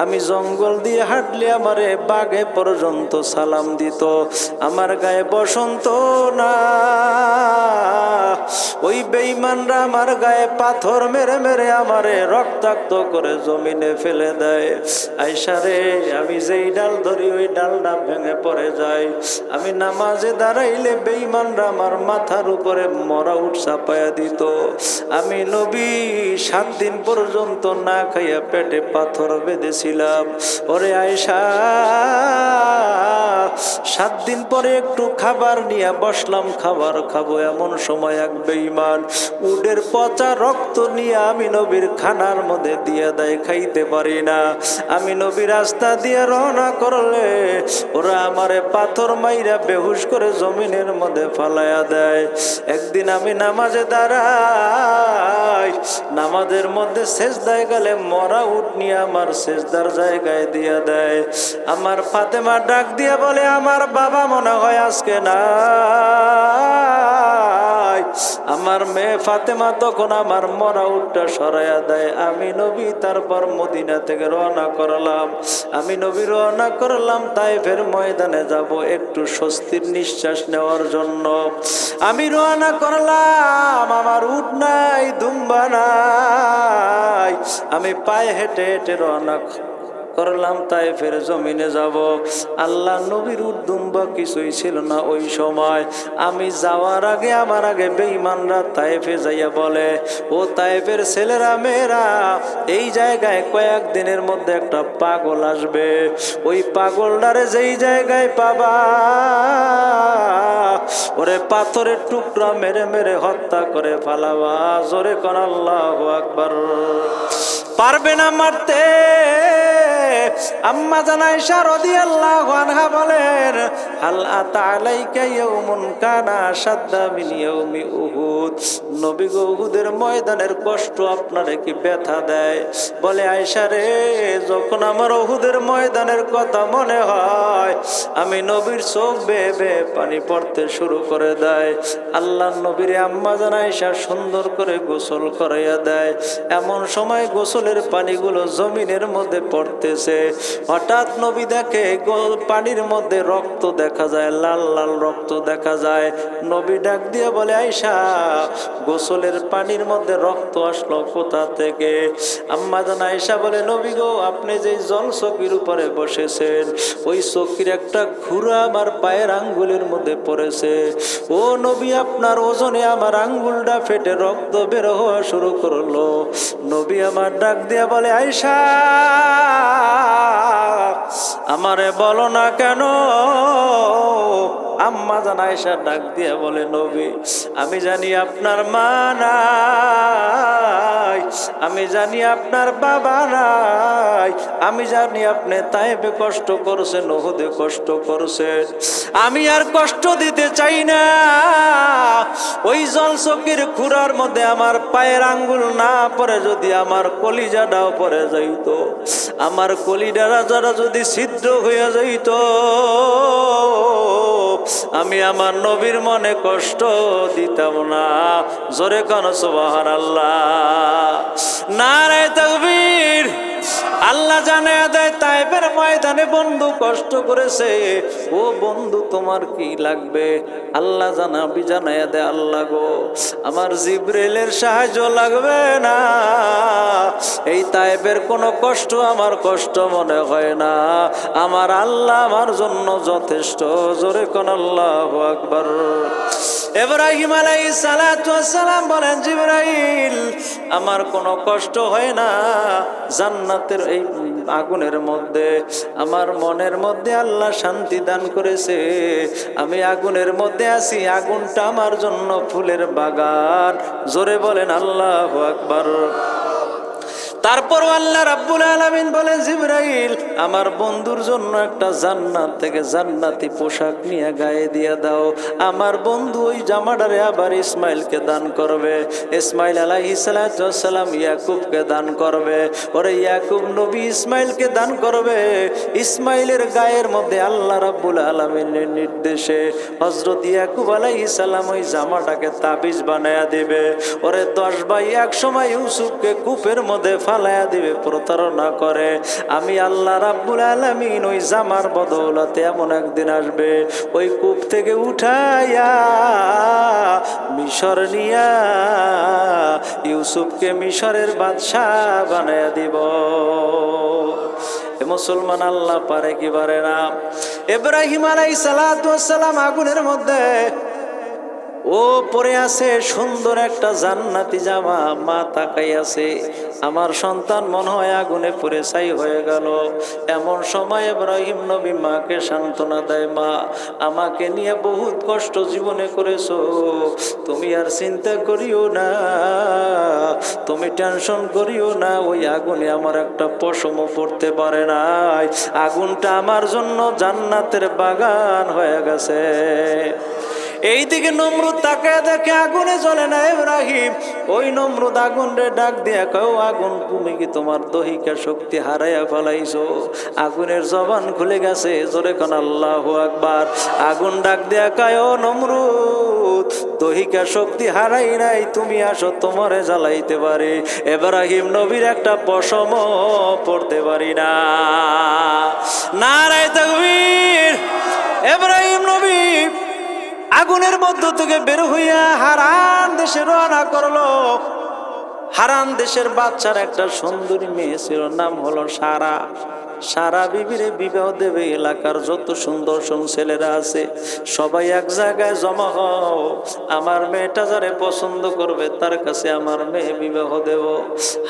[SPEAKER 1] আমি জঙ্গল দিয়ে হাঁটলে আমারে বাঘে পর্যন্ত সালাম দিত। আমার গায়ে বসন্ত না, ওই বেঈমানরা আমার গায়ে পাথর মেরে মেরে আমারে রক্তাক্ত করে জমিনে ফেলে দেয়। আয়েশা রে, আমি যেই ডাল ধরি ওই ডালটা ভেঙে পড়ে যায়। আমি নামাজে দাঁড়াইলে বেঈমানরা আমার মাথার উপরে মরা উঠ চাপায়া দিত। আমি নবী 7 দিন পর্যন্ত না খাইয়া পেটে পাথর বেঁধেছিলাম। ওরে আয়েশা, 7 দিন পরে একটু খাবার নিয়ে বসলাম, খাবার খাবো, এমন সময় এক বেঈমান উটের পচা রক্ত নিয়ে আমি নবীর খানার মধ্যে দিয়ে দেয়, খাইতে পারি না। আমি নবী রাস্তা দিয়ে রওনা করলে ওরা আমারে পাথর মাইরা বেহুশ করে জমিনের মধ্যে ফালাইয়া দেয়। একদিন আমি নামাজে দাঁড়াই, নামাজের মধ্যে সেজদায় গেলে মরা উট নিয়ে আমার সেজদার জায়গায় দিয়ে দেয়। আমার ফাতেমা ডাক দিয়ে বলে, আমার বাবা মনে হয় আজকে নাই। আমার মেয়ে ফাতেমা তখন আমার মরা উটটা সরাইয়া দেয়। আমি নবী তারপর মদিনা থেকে রওনা করলাম। আমি নবী রওনা করলাম তায়েফের ময়দানে যাব একটু স্বস্তির নিঃশ্বাস নেওয়ার জন্য। আমি রওনা করলাম, আমার উট নাই, দুম্বা নাই, আমি পায়ে হেঁটে হেঁটে রওনা করলাম তায়েফের জমিনে যাব। আল্লাহ নবীর উদ্দুম্বা কিছুই ছিল না ওই সময়। আমি যাওয়ার আগে আমার আগে বেঈমানরা তায়েফে যাইয়া বলে, ও তায়েফের ছেলেরা মেয়েরা, এই জায়গায় কয়েকদিনের মধ্যে একটা পাগল আসবে। ওই পাগলটারে যেই জায়গায় পাবা ওরে পাথরের টুকরা মেরে মেরে হত্যা করে ফালাবা। জোরে কোন আল্লাহু আকবার। পারবে না মারতে। আম্মা জান আয়েশা রাদিয়াল্লাহু আনহা বলেন, হাল আতা আলাইকা ইয়াউমুন কানা আশাদ্দা মিন ইয়াউমি উহুদ। নবী গো, উহুদের ময়দানের কষ্ট আপনারে কি ব্যথা দেয়? বলে, আয়েশা রে, যখন আমার উহুদের ময়দানের কথা মনে হয় আমি নবীর চোখ বেয়ে বেয়ে পানি পড়তে শুরু করে দেয়। আল্লাহর নবীর আম্মা জান আয়েশা সুন্দর করে গোসল করাইয়া দেয়। এমন সময় গোসলের পানিগুলো জমিনের মধ্যে পড়তেছে। হঠাৎ নবী দেখে পানির মধ্যে রক্ত দেখা যায়, লাল লাল রক্ত দেখা যায়। নবী ডাক দিয়ে বলে, আয়েশা, গোসলের পানির মধ্যে রক্ত আসলো কোথা থেকে? আম্মা জান আয়েশা বলে, নবী গো, আপনি যে জল চকির উপরে বসেছেন ওই চকির একটা খুরা আমার পায়ের আঙ্গুলের মধ্যে পড়েছে। ও নবী, আপনার ওজনে আমার আঙ্গুলটা ফেটে রক্ত বের হওয়া শুরু করলো। নবী আমার ডাক দিয়ে বলে, আয়েশা, আমারে বলো না কেন? আম্মা জান আয়েশা ডাক দিয়ে বলে, নবী, আমি জানি আপনার মা নাই, আমি জানি আপনার বাবা নাই, আমি জানি আপনি তায়েফে কষ্ট করছেন, উহুদে কষ্ট করছেন। আমি আর কষ্ট দিতে চাই না। ওই জলচকির খুরার মধ্যে আমার পায়ের আঙ্গুল না পড়ে যদি আমার কলিজাটাও পড়ে যাইত, আমার কলিজাটা যারা যদি ছিদ্র হয়ে যাইত, আমি আমার নবীর মনে কষ্ট দিতাম না। জোরে কান সুবহানাল্লাহ, নারে তাকবীর। আল্লাহ জানায়া দেয়, তায়েফের ময়দানে বন্ধু কষ্ট করেছে। ও বন্ধু, তোমার কি লাগবে? আল্লাহ জানায়া দেয়, আল্লাহ গো, আমার জিবরিলের সাহায্য লাগবে না। এই তায়েফের কোনো কষ্ট আমার কষ্ট মনে হয় না, আমার আল্লাহ আমার জন্য যথেষ্ট। জোরে কোন আল্লাহু আকবার। ইব্রাহিম আলাইহিস সালাতু ওয়াস সালাম বলেন, জিবরাইল আমার কোনো কষ্ট হয় না, জান্নাতের এই আগুনের মধ্যে আমার মনের মধ্যে আল্লাহ শান্তি দান করেছে। আমি আগুনের মধ্যে আছি, আগুনটা আমার জন্য ফুলের বাগান। জোরে বলেন আল্লাহু আকবার। তারপর আল্লাহ রাব্বুল আলামিন বলেন, জিবরাইল আমার বন্ধুর জন্য একটা জান্নাত থেকে জান্নাতি পোশাক নিয়ে গায়ে দিয়ে দাও। আমার বন্ধু ওই জামাটারে আবার ইসমাইলকে দান করবে। ইসমাইল আলাইহিস সালাতু ওয়াস সালাম ইয়াকুবকে দান করবে। ওরে ইয়াকুব নবী ইসমাইলকে দান করবে। ইসমাইলের গায়ের মধ্যে আল্লাহ রাব্বুল আলামিনের নির্দেশে হযরত ইয়াকুব আলাইহিস সালাম ওই জামাটাকে তাবিজ বানায়া দিবে। ওরে 10 ভাই এক সময় ইউসুফকে কূপের মধ্যে ফালায়া দিবে প্রতারণা করে। আমি আল্লাহ রাব্বুল আলামিন ওই জামার বদৌলতে এমন একদিন আসবে, ওই কূপ থেকে উঠাইয়া মিশর নিয়া ইউসুফকে মিশরের বাদশাহ বানায়া দিব। মুসলমান আল্লাহ পারে কি পারে না? ইব্রাহিম আলাইহিস সালাতু ওয়াস সালাম আগুনের মধ্যে ও পরে আছে সুন্দর একটা জান্নাতি জামা, মা তাকাই আছে, আমার সন্তান মনে হয় আগুনে পুড়ে ছাই হয়ে গেল। এমন সময় ইব্রাহিম নবী মাকে সান্ত্বনা দেয়, মা আমাকে নিয়ে বহুত কষ্ট জীবনে করেছো, তুমি আর চিন্তা করিও না, তুমি টেনশন করিও না, ওই আগুনে আমার একটা পশমও পড়তে পারে নাই, আগুনটা আমার জন্য জান্নাতের বাগান হয়ে গেছে। এইদিকে নমরুদ তাকায় দেখে আগুনে জ্বলে না ইব্রাহিম। ওই নমরুদ আগুন রে ডাক দিয়া কয়, আগুন তুমি কি তোমার দহিকা শক্তি হারাইয়া ফেলাইছো? আগুনের জবান খুলে গেছে। জোরে কোন আল্লাহু আকবার। আগুন ডাক দিয়া কয়, ও নমরুদ দহিকা শক্তি হারাই নাই, তুমি আসো তোমারে জ্বালাইতে পারে। ইব্রাহিম নবীর একটা পশম পড়তে পারি না। নারায়ে তাকবীর। ইব্রাহিম নবী আগুনের মধ্য থেকে বের হইয়া হারান দেশে রওনা করলো। হারান দেশের বাচ্চার একটা সুন্দরী মেয়ে ছিল, নাম হলো সারা। সারা বিবিরে বিবাহ দেবে। এলাকার যত সুন্দর ছেলেরা আছে সবাই এক জায়গায় জমা হও, আমার মেয়েটা যারে পছন্দ করবে তার কাছে আমার মেয়ে বিবাহ দেব।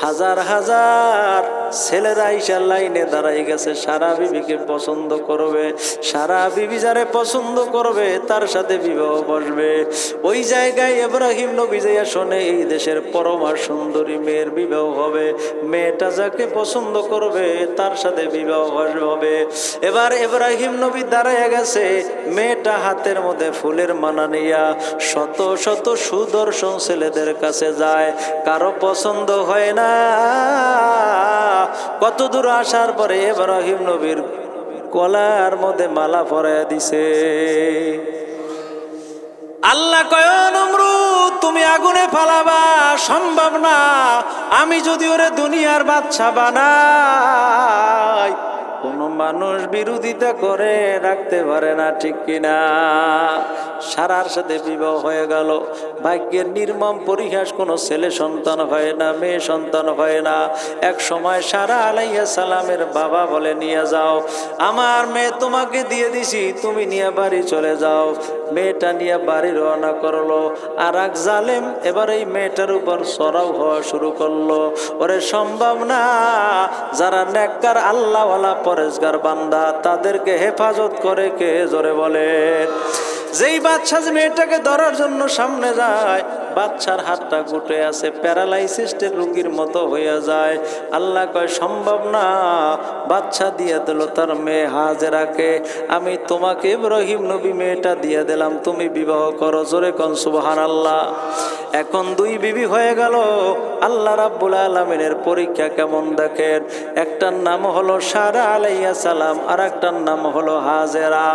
[SPEAKER 1] হাজার হাজার ছেলেরা ইশার লাইনে দাঁড়াই গেছে, সারা বিবিকে পছন্দ করবে। সারা বিবি যারে পছন্দ করবে তার সাথে বিবাহ বসবে। ওই জায়গায় ইব্রাহিম নবী যাইয়া শোনে এই দেশের পরমা সুন্দরী মেয়ের বিবাহ হবে। মেয়েটা যাকে পছন্দ করবে তার সাথে বিবাহ হবে। এবার ইব্রাহিম নবী দাঁড়াইয়া গেছে, মেয়েটা হাতের মধ্যে ফুলের মালা নিয়া শত শত সুদর্শন ছেলেদের কাছে যায়, কারো পছন্দ হয় না। কত দূর আসার পরে ইব্রাহিম নবীর গলার মধ্যে মালা পরাইয়া দিছে। আল্লাহ কয়, নমরুদ তুমি আগুনে ফালাবা, সম্ভব না। আমি যদি ওরে দুনিয়ার বাদশা বানাই, কোন মানুষ বিরোধিতা করে রাখতে পারে না, ঠিক কিনা? সারার সাথে বিবাহ হয়ে গেল। ভাগ্যের নির্মম পরিহাস, কোনো ছেলে সন্তান হয় না, মেয়ে সন্তান হয় না। এক সময় সারা আলাইহিস সালামের বাবা বলে, নিয়ে যাও, আমার মেয়ে তোমাকে দিয়ে দিছি, তুমি নিয়ে বাড়ি চলে যাও। মেয়েটা নিয়ে বাড়ি রওনা করলো। আর এক জালেম এবার এই মেয়েটার উপর চড়াও হওয়া শুরু করলো। ওরে সম্ভব না, যারা নেককার আল্লাহওয়ালা পরেজগার বান্দা তাদেরকে হেফাজত করে কে? জোরে বলে। যেই বাদশা মেয়েটাকে ধরার জন্য সামনে যায়, বাচ্চার হাতটা গুটে আছে, প্যারালাইসিসের রোগীর মতো হয়ে যায়। আল্লাহ কয়, সম্ভব না। বাচ্চা দিয়ে দিল তার মেয়ে হাজেরাকে, আমি তোমাকে ইব্রাহিম নবী মেয়েটা দিয়ে দিলাম, তুমি বিবাহ করো। জোরে কোন সুবহানাল্লাহ। এখন দুই বিবি হয়ে গেল। আল্লাহ রাব্বুল আলামিনের পরীক্ষা কেমন দেখেন। একটার নাম হলো সারা আলাইহিস সালাম, আর একটার নাম হলো হাজেরা।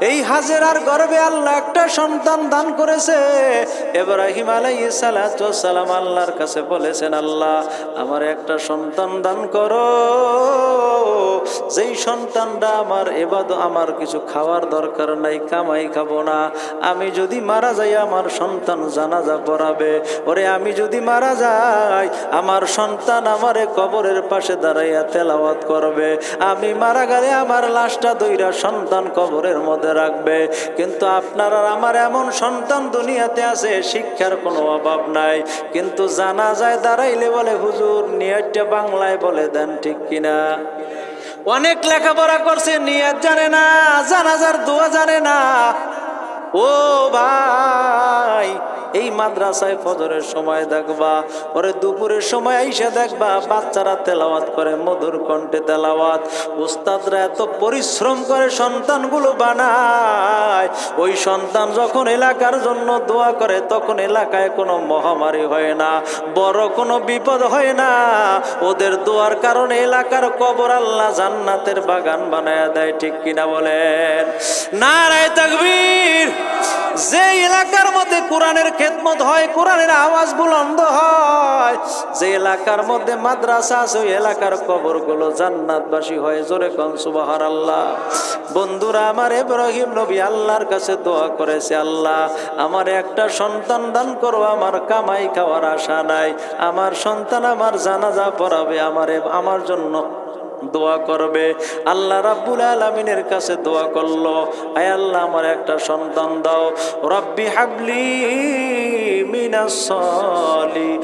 [SPEAKER 1] এই হাজেরার গর্ভে আল্লাহ একটা সন্তান দান করেছে। ইব্রাহিম আলাইহিস আলাইহিস সালাতু ওয়াস সালাম আল্লাহর কাছে বলেছেন, আল্লাহ আমার একটা সন্তান দান করো, যেই সন্তানটা আমার কিছু খাওয়ার দরকার নাই, কামাই খাবো না, আমি যদি মারা যাই আমার সন্তান জানাজা পড়াবে, ওরে আমি যদি মারা যাই আমার সন্তান আমারে কবরের পাশে দাঁড়াইয়া তেলাওয়াত করবে, আমি মারা গেলে আমার লাশটা দইরা সন্তান কবরের মধ্যে রাখবে। কিন্তু আপনার আর আমার এমন সন্তান দুনিয়াতে আছে, শিক্ষার কোনো অভাব নাই, কিন্তু জানাজায় দাঁড়াইলে বলে হুজুর নিয়তটা বাংলায় বলে দেন, ঠিক কিনা? অনেক লেখাপড়া করছে, নিয়ত জানে না, জানাজার দোয়া জানে না। ও ভাই, এই মাদ্রাসায় ফজরের সময় দেখবা, পরে দুপুরের সময় আইসা দেখবা বাচ্চারা তেলাওয়াত করে, মধুর কণ্ঠে তেলাওয়াত। উস্তাদরা এত পরিশ্রম করে সন্তানগুলো বানায়, ওই সন্তান যখন এলাকার জন্য দোয়া করে তখন এলাকায় কোনো মহামারী হয় না, বড় কোনো বিপদ হয় না। ওদের দোয়ার কারণে এলাকার কবর আল্লাহ জান্নাতের বাগান বানায় দেয়, ঠিক কিনা বলেন? নারায়ে তাকবীর। যে এলাকার মধ্যে কোরআনের খেদমত হয়, কোরআনের আওয়াজ বুলন্দ হয়, যে এলাকার মধ্যে মাদ্রাসা আছে ওই এলাকার কবরগুলো জান্নাতবাসী হয়। জোরে কোন সুবহানাল্লাহ। বন্ধুরা আমার, ইব্রাহিম নবী আল্লাহর কাছে দোয়া করেছে, আল্লাহ আমার একটা সন্তান দান করো, আমার কামাই খাওয়ার আশা নাই, আমার সন্তান আমার জানাজা পড়াবে, আমার জন্য দোয়া করবে। আল্লাহ রাব্বুল আলামিনের কাছে দোয়া করলো, আয় আল্লাহ আমার একটা সন্তান দাও, রব্বি হাবলি মিনাস সালিহিন।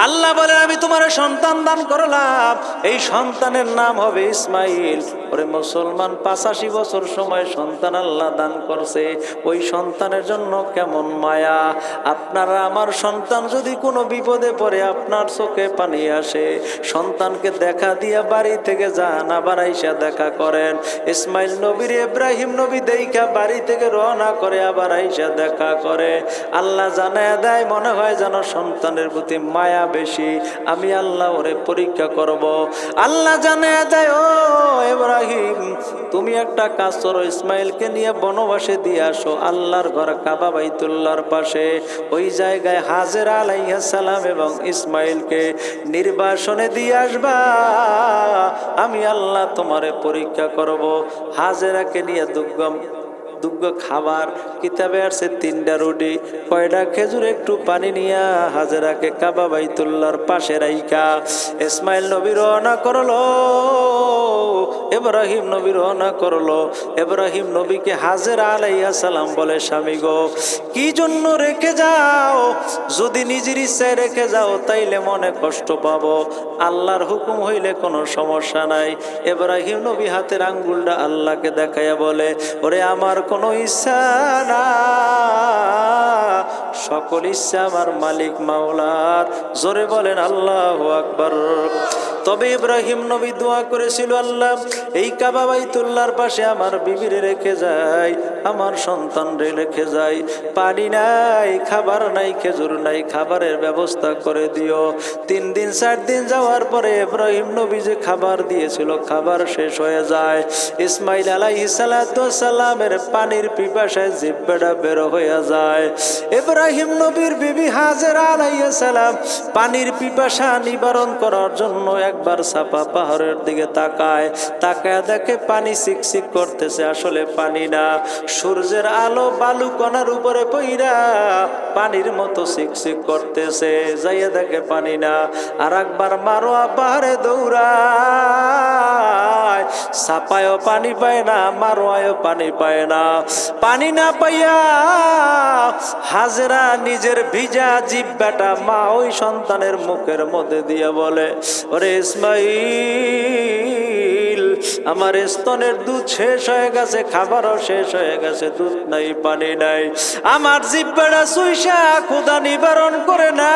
[SPEAKER 1] আল্লাহ বলে আমি তোমার সন্তান দান করলাম, এই সন্তানের নাম হবে ইসমাইল। ওরে মুসলমান, 85 বছর সময় সন্তান আল্লাহ দান করছে, ওই সন্তানের জন্য কেমন মায়া। আপনারা আমার সন্তান যদি কোনো বিপদে পড়ে আপনার চোখে পানি আসে, সন্তানকে দেখা দিয়া বাড়ি থেকে যান, আবার আইসা দেখা করেন। ইসমাইল নবীর ইব্রাহিম নবী দেইখা বাড়ি থেকে রওনা করে আবার আইসা দেখা করে। আল্লাহ জানায়া দেয়, মনে হয় যেন সন্তানের প্রতি মায়া বেশি, আমি আল্লাহ ওরে পরীক্ষা করব। আল্লাহ জানায়া দেয়, ও ইব্রাহিম তুমি একটা কাজ করো, ইসমাইলকে নিয়ে বনবাসে দিয়ে আসো, আল্লাহর ঘর কাবা বাইতুল্লাহর পাশে, ওই জায়গায় হাজেরা আলাইহিস সালাম এবং ইসমাইলকে নির্বাসনে দিয়ে আসবা, আমি আল্লাহ তোমারে পরীক্ষা করব। হাজেরাকে নিয়ে দুগ্গ খাবার, কিতাবে আছে 3টা রুটি, কয়টা খেজুর, একটু পানি নিয়া হাজেরাকে কাবা বাইতুল্লাহর পাশে রাইখা ইসমাইল নবী রওনা করলো, ইব্রাহিম নবী রওনা করলো। ইব্রাহিম নবীকে হাজেরা আলাইহিস সালাম বলে, স্বামী গো কি জন্য রেখে যাও? যদি নিজের ইচ্ছায় রেখে যাও তাইলে মনে কষ্ট পাবো, আল্লাহর হুকুম হইলে কোনো সমস্যা নাই। ইব্রাহিম নবী হাতের আঙ্গুলটা আল্লাহকে দেখাইয়া বলে, ওরে আমার কোনো ইচ্ছা না, সকল ইচ্ছা আমার মালিক মাওলার। জোরে বলেন আল্লাহু আকবার। তবে ইব্রাহিম নবী দোয়া করেছিল, আল্লাহ এই কাবা বাইতুল্লাহর পাশে আমার বিবিরে রেখে যাই, আমার সন্তানরে রেখে যাই, পানি নাই, খাবার নাই, খেজুর নাই, খাবারের ব্যবস্থা করে দিও। 3 দিন 4 দিন যাওয়ার পরে ইব্রাহিম নবী যে খাবার দিয়েছিল খাবার শেষ হয়ে যায়। ইসমাইল আলাইহিস সালাতু ওয়াস সালামের পানির পিপাসায় জিহ্বাটা বের হয়ে যায়। ইব্রাহিম নবীর বিবি হাজেরা আলাইহিস সালাম পানির পিপাসা নিবারণ করার জন্য একবার সাফা পাহাড়ের দিকে তাকায় দেখে পানি চিকচিক করতেছে, আসলে পানি না, সূর্যের আলো বালু কণার উপরে পইরা পানির মতো চিকচিক করতেছে। যাইয়া দেখে পানি না, আর একবার মারোয়া পাহাড়ে দৌড়ায়, সাপায়ও পানি পায় না, মারোয়ায়ও পানি পায় না। পানি না পাইয়া হাজেরা নিজের ভিজা জিহ্বাটা মা ওই সন্তানের মুখের মধ্যে দিয়ে বলে, ওরে ইসমাইল, আমার স্তনের দুধ শেষ হয়ে গেছে, খাবারও শেষ হয়ে গেছে, দুধ নাই, পানি নাই, আমার জিহ্বাটা সুইসা ক্ষুধা নিবারণ করে না।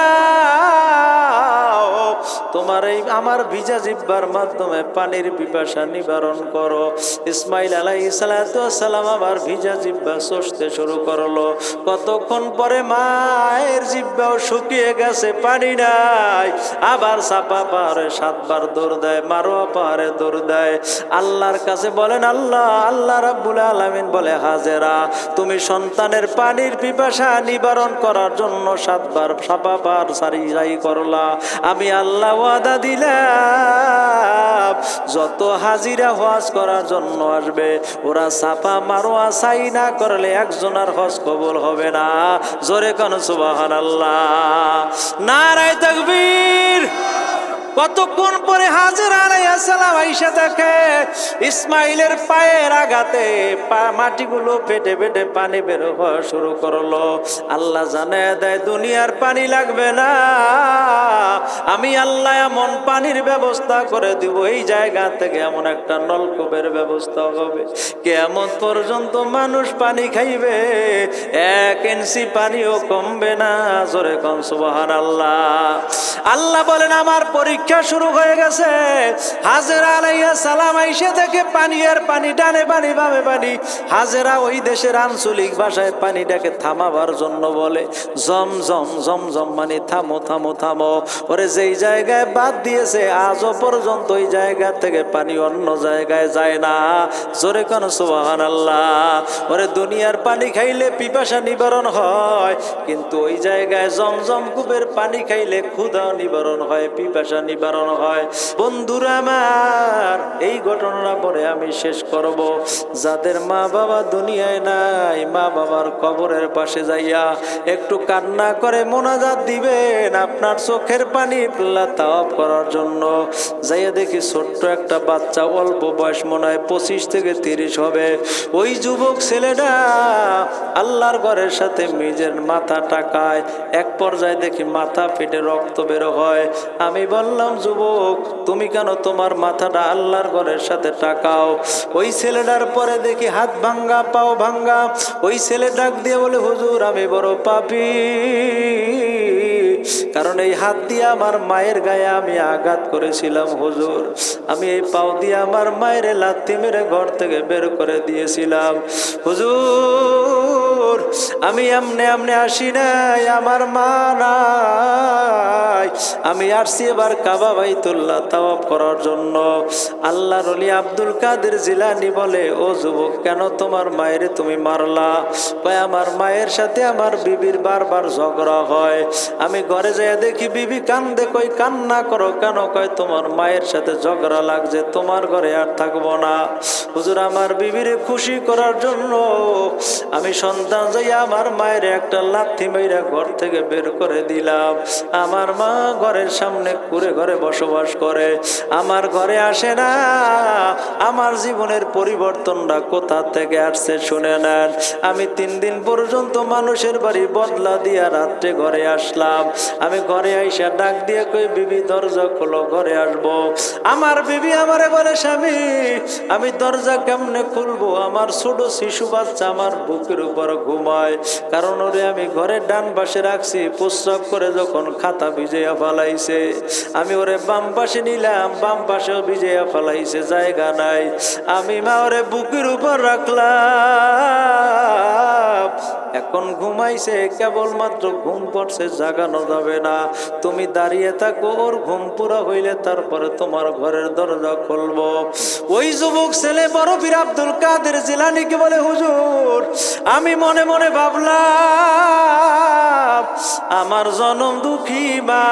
[SPEAKER 1] তোমার এই আমার ভিজা জিহ্বার মাধ্যমে পানির পিপাসা নিবারণ করো। ইসমাইল আলাইহিস সালাতু ওয়াস সালাম আবার ভিজা জিহ্বা চষতে শুরু করলো। কতক্ষণ পরে মায়ের জিহ্বাও শুকিয়ে গেছে, পানি নাই। আবার সাফা পাহাড়ে 7 বার দৌড় দেয়, মারোয়া পাহাড়ে দৌড় দেয়। আল্লাহর কাছে বলেন, আল্লাহ আল্লাহ রাব্বুল আলামিন বলে, হাজেরা তুমি সন্তানের পানির পিপাসা নিবারণ করার জন্য 7 বার সাফা পাহাড় সারি করলা। আমি আল্লাহ ওয়াদা দিলাম যত হাজিরা হজ করার জন্য আসবে ওরা সাফা মারোয়া সাই না করলে একজনের হজ কবুল হবে না। জোরে কোন সুবহানাল্লাহ, নারায়ে তাকবীর। কতক্ষণ পরে হাজেরা আলাইহিস সালাম আয়েশা দেখে ইসমাইলের পায়ের আঘাতে মাটিগুলো ফেটে ফেটে পানি বের হওয়া শুরু করলো। আল্লাহ জানায় দেয় দুনিয়ার পানি লাগবে না, আমি আল্লাহ এমন পানির ব্যবস্থা করে দিব, এই জায়গা থেকে এমন একটা নলকূপের ব্যবস্থা হবে, কিয়ামত পর্যন্ত মানুষ পানি খাইবে, 1 ইঞ্চি পানিও কমবে না। জোরে কোন সুবহানাল্লাহ। আল্লাহ বলেন আমার পরীক্ষা শুরু হয়ে গেছে। হাজেরা আলাইহিস সালাম আইসে দেখে পানি আর পানি, ডানে পানি বামে পানি। হাজেরা ওই দেশের আঞ্চলিক ভাষায় পানিটাকে থামাবার জন্য বলে জম জম জম জম, মানে থামো থামো থামো। ওরে যেই জায়গায় বাদ দিয়েছে আজও পর্যন্ত ওই জায়গা থেকে পানি অন্য জায়গায় যায় না। জোরে কোন সুবহানাল্লাহ। ওরে দুনিয়ার পানি খাইলে পিপাসা নিবারণ হয়, কিন্তু ওই জায়গায় জমজম কূপের পানি খাইলে ক্ষুধা নিবারণ হয়, পিপাসা নিবারণ হয়। বন্ধুরা আমার, এই ঘটনা পরে আমি শেষ করব। যাদের মা বাবা দুনিয়ায় নাই, মা বাবার কবরের পাশে যাইয়া একটু কান্না করে মোনাজাত দিবেন আপনার চোখের পানি তাওয়াব করার জন্য। যাইয়া দেখি ছোট্ট একটা বাচ্চা, অল্প বয়স, মনে হয় 25 থেকে 30 হবে। ওই যুবক ছেলেটা আল্লাহর ঘরের সাথে নিজের মাথা টাকায়, এক পর্যায়ে দেখি মাথা ফেটে রক্ত বের হয়। আমি বললাম, যুবক তুমি কেন তোমার মাথাটা আল্লাহর ঘরের সাথে টাকাও? ওই ছেলেটার পরে দেখি হাত ভাঙ্গা, পাও ভাঙ্গা। ওই ছেলে ডাক দিয়ে বলে, হুজুর আমি বড় পাপী, কারণ এই হাত দিয়ে আমার মায়ের গায়ে আমি আঘাত করেছিলাম হুজুর। আমি এই পাও দিয়ে আমার মায়ের লাথি মেরে ঘর থেকে বের করে দিয়েছিলাম হুজুর। আমি এমনে এমনে আসি নাই, আমার মা নাই, আমি আসছি এবার কাবা বাইতুল্লাহ তাওয়াফ করার জন্য। আল্লাহর ওলি আব্দুল কাদের জিলানী বলে, ও যুবক কেন তোমার মায়ের তুমি মারলা? কয় আমার মায়ের সাথে আমার বিবির বারবার ঝগড়া হয়, আমি ঘরে যাই দেখি বিবি কান্দে। কই কান্না করো কেন? কয় তোমার মায়ের সাথে ঝগড়া লাগছে, তোমার ঘরে আর থাকবো না। হুজুর আমার বিবিরে খুশি করার জন্য আমি সন্তান যাইয়া আমার মায়ের একটা লাথি মেরে ঘর থেকে বের করে দিলাম। আমার মা ঘরের সামনে কুড়ে ঘরে বসবাস করে, আমার ঘরে আসে না। আমার জীবনের পরিবর্তনটা কোথা থেকে আসছে শুনে নেন। আমি 3 দিন পর্যন্ত মানুষের বাড়ি বদলা দিয়া রাত্রে ঘরে আসলাম। আমি ঘরে আইসা ডাক দিয়ে কই, বিবি দরজা খোলো, ঘরে আসবো। আমার বিবি আমারে বলে, স্বামী আমি দরজা কেমনে খুলবো? আমার ছোট শিশু বাচ্চা আমার বুকের উপর ঘুমায়, কারণ ওরে আমি ঘরের ডান পাশে রাখছি। প্রস্রাব করে যখন খাতা ভিজাইয়া ফালাইছে, আমি ওরে বাম পাশে নিলাম, বাম পাশেও ভিজাইয়া ফালাইছে, জায়গা নাই। আমি মা ওরে বুকের উপর রাখলাম, এখন ঘুমাইছে, কেবলমাত্র ঘুম পড়ছে, জাগানো যাবে না। তুমি দাঁড়িয়ে থাকো, ওর ঘুম পুরা হইলে তারপরে তোমার ঘরের দরজা খুলবো। ওই যুবক ছেলে বড় পীর আব্দুল কাদের জিলানীকে বলে, হুজুর আমি মনে মনে ভাবলাম আমার জনম দুঃখী মা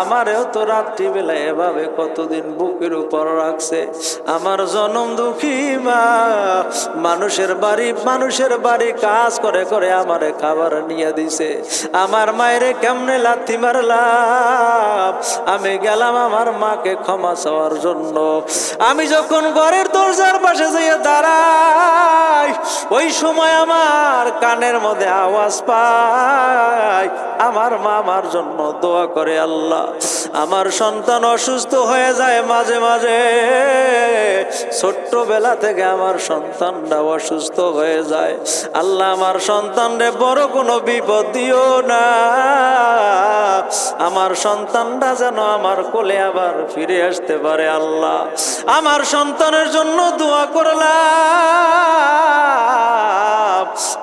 [SPEAKER 1] আমারেও তো রাত্রিবেলা এভাবে কতদিন বুকের উপর রাখছে। আমার জনম দুঃখী মা মানুষের বাড়ি কাজ করে করে আমারে খাবার নিয়ে দিছে। আমার মায়েরে কেমনে লাথি মারলাম, আমি গেলাম আমার মাকে ক্ষমা চাওয়ার জন্য। আমি যখন ঘরের দরজার পাশে যেয়ে দাঁড়াই, ওই সময় আমার কানের মধ্যে আওয়াজ পাই, আমার মা আমার জন্য দোয়া করে, আল্লাহ আমার সন্তান অসুস্থ হয়ে যায় মাঝে মাঝে, ছোট্টবেলা থেকে আমার সন্তানটা অসুস্থ হয়ে যায়। আল্লাহ আমার সন্তানরে বড় কোনো বিপদ দিও না, আমার সন্তানটা যেন আমার কোলে আবার ফিরে আসতে পারে। আল্লাহ আমার সন্তানের জন্য দোয়া করলাম,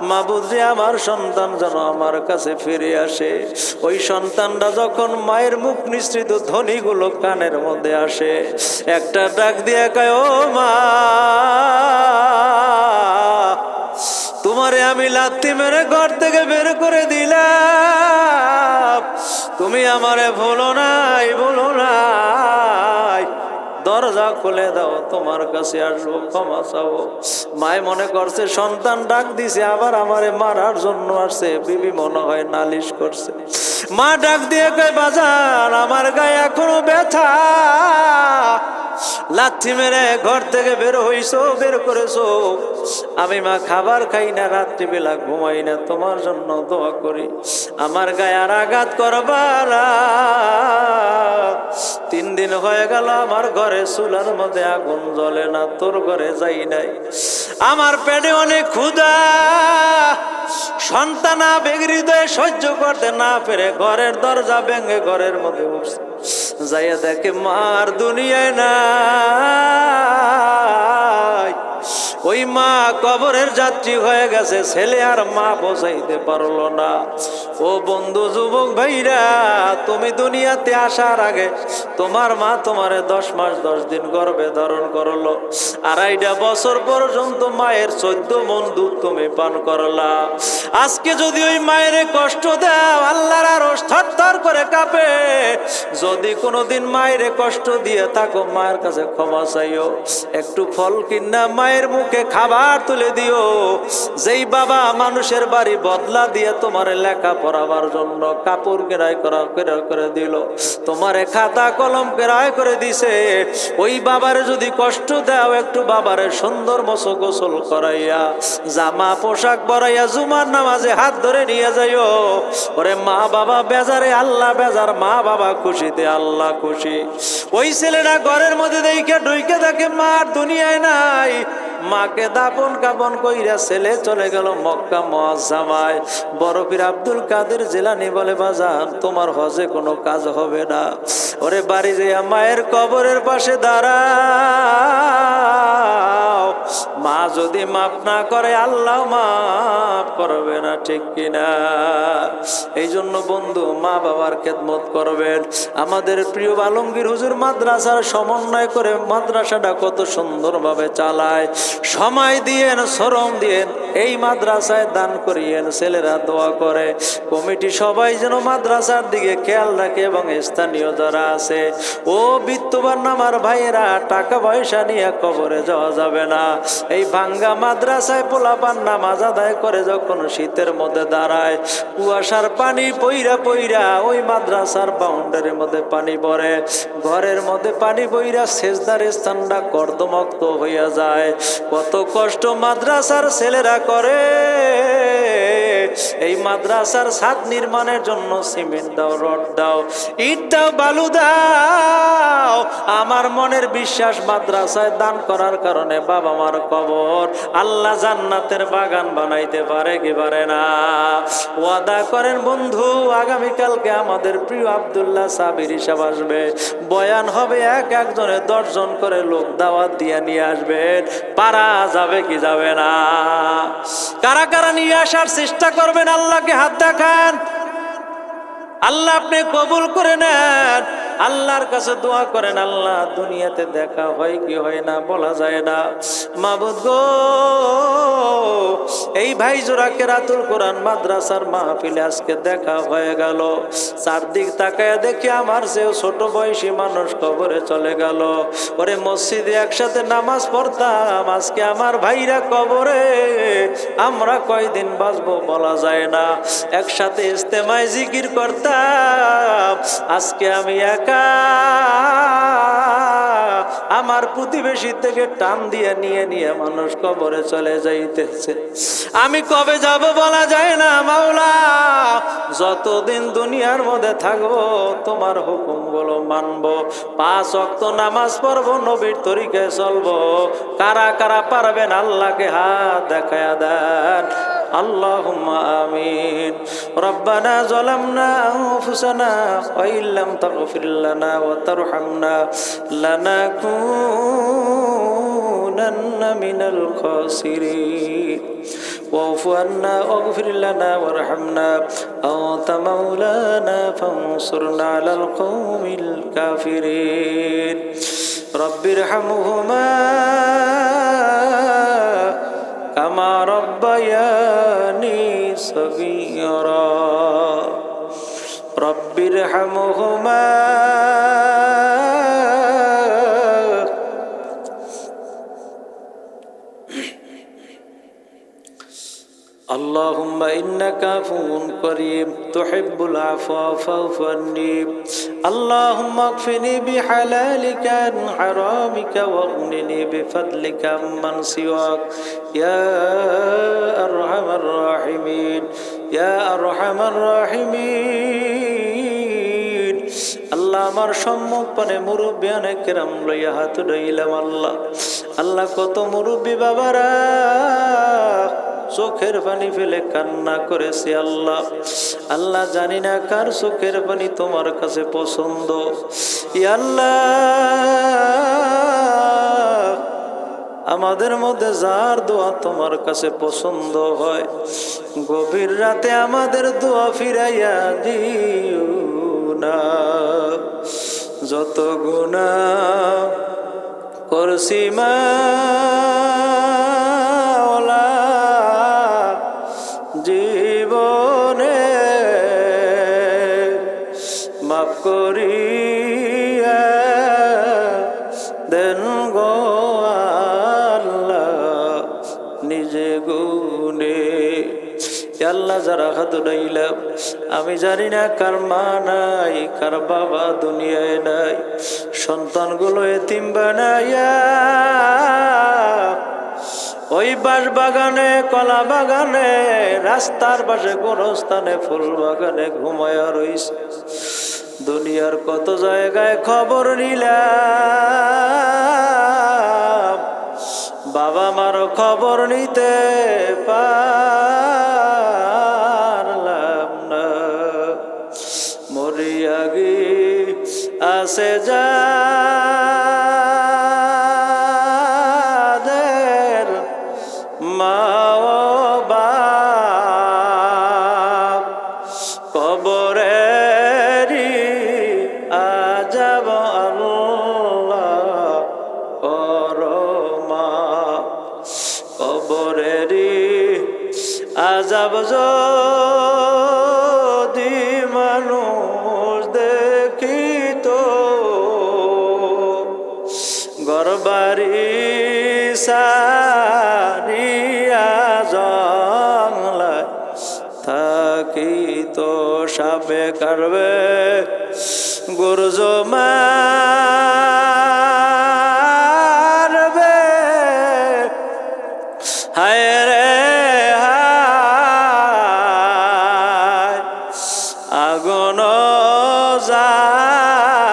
[SPEAKER 1] মাবুদ রে আমার সন্তান যেন আমার কাছে ফিরে আসে। ওই সন্তানটা যখন মায়ের মুখ নিঃসৃত ধ্বনিগুলো কানের মধ্যে আসে, একটা ডাক দিয়ে কয়, ও মা, তোমারে আমি লাথি মেরে ঘর থেকে বের করে দিলাম, তুমি আমারে ভুলো নাই, ভুলো নাই, দরজা খুলে দাও, তোমার কাছে আসবো, ক্ষমা চাবো। মায় মনে করছে সন্তান ডাক দিছে, আবার আমারে মারার জন্য আসছে, বিবি মনে হয় নালিশ করছে। মা ডাক দিয়ে কয়, বাজার আমার গায়ে এখনো ব্যথা, লাথি মেরে ঘর থেকে বের হইছো, বের করেছো, আমি মা খাবার খাই না, রাত্রিবেলা ঘুমাই না, তোমার জন্য দোয়া করি, আমার গায়ে আর আঘাত করবা না। 3 দিন হয়ে গেল আমার ঘরে চুলার মধ্যে আগুন জ্বলে না, তোর ঘরে যাই নাই, আমার পেটে অনেক ক্ষুধা, সন্তান আবেগ হৃদয়ে সহ্য করতে না পেরে ঘরের দরজা ভেঙে ঘরের মধ্যে উঠছে, যাইয়া দেখে মার দুনিয়ায় নাই। ওই মা কবরের যাত্রী হয়ে গেছে, ছেলে আর মা বোঝাইতে পারলো না। ও বন্ধু, যুবক ভাইরা, তুমি দুনিয়াতে আসার আগে তোমার মা তোমারে 10 মাস 10 দিন গর্ভে ধারণ করলো, 2.5 বছর পর্যন্ত মায়ের 14 মণ দুধ তুমি পান করলা। আজকে যদি ওই মায়ের কষ্ট দাও, আল্লাহর আরশ থরথর করে কাঁপে। যদি কোনোদিন মায়ের কষ্ট দিয়ে থাকো, মায়ের কাছে ক্ষমা চাইও, একটু ফল কিনা মায়ের মুখে খাবার তুলে দিও। যেই বাবা মানুষের বাড়ি বদলা দিয়ে তোমার লেখা পড়াবার জন্য কাপড় কেনাই করে দিল, তোমারে খাতা কলম কেনাই করে দিছে, ওই বাবারে যদি কষ্ট দাও, একটু বাবারে সুন্দর মতো গোসল করাইয়া জামা পোশাক পরাইয়া জুমার নামাজে হাত ধরে নিয়ে যাইও। ওরে মা বাবা বেজারে আল্লাহ বেজার, মা বাবা খুশিতে আল্লাহ খুশি। ওই ছেলেটা ঘরের মধ্যে দেখে ঢুকে দেখে মার দুনিয়ায় নাই, মাকে দাপন কাপন কইরা ছেলে চলে গেল মক্কা মুআজ্জামায়। বড় পীর আব্দুল কাদের জিলানী বলে, বাজান তোমার হজে কোনো কাজ হবে না, ওরে বাড়ি যাইয়া মায়ের কবরের পাশে দাঁড়াও, মা যদি মাফ না করে আল্লাহ মাফ করবে না, ঠিক কিনা? এই জন্য বন্ধু, মা বাবার খেদমত করবেন। আমাদের প্রিয় আলমগীর হুজুর মাদ্রাসার সমন্বয় করে মাদ্রাসাটা কত সুন্দরভাবে চালায়, সময় দিয়েন, শ্রম দিয়েন, এই মাদ্রাসায় দান করিয়েন, ছেলেরা দোয়া করে। কমিটি সবাই যেন মাদ্রাসার দিকে খেয়াল রাখে, এবং স্থানীয় যারা আছে, ও বিত্তবান আমার ভাইয়েরা, টাকা পয়সা নিয়ে কবরে যাওয়া যাবে না। এই ভাঙ্গা মাদ্রাসায় পোলাপান নামাজ আদায় করে যখন শীতের মধ্যে দাঁড়ায়, কুয়াশার পানি পইরা পইরা ওই মাদ্রাসার বাউন্ডারির মধ্যে পানি পড়ে, ঘরের মধ্যে পানি পইরা সেজদার স্থানটা কর্দমক্ত হইয়া যায়। কত কষ্ট মাদ্রাসার ছেলেরা করে। এই মাদ্রাসার ছাদ নির্মাণের জন্য সিমেন্ট দাও, রড দাও, ইট দাও, বালু দাও। আমার মনের বিশ্বাস, মাদ্রাসায় দান করার কারণে বাবা মার কবর আল্লাহ জান্নাতের বাগান বানাইতে পারে কি পারে না? ওয়াদা করেন বন্ধু, আগামীকালকে আমাদের প্রিয় আব্দুল্লাহ সাবির হিসাব আসবে, বয়ান হবে, একজনে 10 জন করে লোক দাওয়াত দিয়ে নিয়ে আসবেন। পারা যাবে কি যাবে না? কারা কারা নিয়ে আসার চেষ্টা করবেন? আল্লাহকে হাত দেখান, আল্লাহ আপনি কবুল করে নেন। আল্লাহর কাছে দোয়া করেন, আল্লাহ দুনিয়াতে দেখা হয় কি হয় না বলা যায় না, মাবুদ গো, এই ভাই জোড়া কেরাতুল কোরআন মাদ্রাসার মাহফিলে আজকে দেখা হয়ে গেল, চারদিক তাকায় দেখি আমার চেয়েও ছোট বয়সী মানুষ কবরে চলে গেল। ওরে মসজিদে একসাথে নামাজ পড়তাম, আজকে আমার ভাইরা কবরে, আমরা কয়দিন বাঁচবো বলা যায় না। একসাথে ইস্তেমায় জিকির করতাম, আজকে আমি একা, আমার প্রতিবেশী থেকে টান দিয়ে নিয়ে নিয়ে মানুষ কবরে চলে যাইতেছে। আমি কবে যাব বলা যায় না। মাওলা, যতদিন দুনিয়ার মধ্যে থাকবো তোমার হুকুমগুলো মানবো, 5 ওয়াক্ত নামাজ পড়বো, নবীর তরিকায় চলবো। কারা কারা পারবেন আল্লাহকে হাত দেখায়া দেন। আল্লাহুম্মা আমিন। রব্বানা যালামনা আনফুসানা ওয়া ইল্লাম তাগফির লানা ওয়া তারহামনা লানাকুনান্না মিনাল খাসিরিন। واعف عنا واغفر لنا وارحمنا أنت مولانا فانصرنا على القوم الكافرين رب ارحمهما كما ربياني صغيرا رب ارحمهما اللهم إنك عفو كريم تحب العفو فاعف عني اللهم اكفني بحلالك عن حرامك واغنني بفضلك عمن سواك يا أرحم الراحمين يا أرحم الراحمين আল্লাহ আমার সম্মুখ পানে মুরব্বিয়ানে কেরাম লইয়া হাত উঠাইলাম। আল্লাহ আল্লাহ কত মুরব্বী বাবারা চোখের পানি ফেলে কান্না করেছে। আল্লাহ আল্লাহ জানি না কার চোখের পানি তোমার কাছে পছন্দ। ইয়া আল্লাহ আমাদের মধ্যে যার দোয়া তোমার কাছে পছন্দ হয় গভীর রাতে আমাদের দোয়া ফিরাইয়া দিও না। যত গুনাহ করছি মাওলা জীবনে মাফ করিয়া দেন গো আল্লাহ নিজে গুনে। আল্লাহ যারা হাত উঠাইলাম আমি জানি না কার মা নাই কার বাবা দুনিয়ায় নাই, সন্তানগুলো এতিম বানাইয়া ওই বাঁশ বাগানে কলা বাগানে রাস্তার পাশে গোরস্থানে ফুল বাগানে ঘুমায়া রইছে। দুনিয়ার কত জায়গায় খবর নিলাম, বাবা মারও খবর নিতে পারলাম না। মরিয়া গি আসে যা মা ও বাপ কবরেরি আযাব আল্লাহ করমা কবরেরি আযাব যদি মানুষ দেখিত ঘরবাড়ি সারিয়া জংলায় থাকি তো সাপে কাটবে গুরুজ মারবে। হায় রে হায় আগুন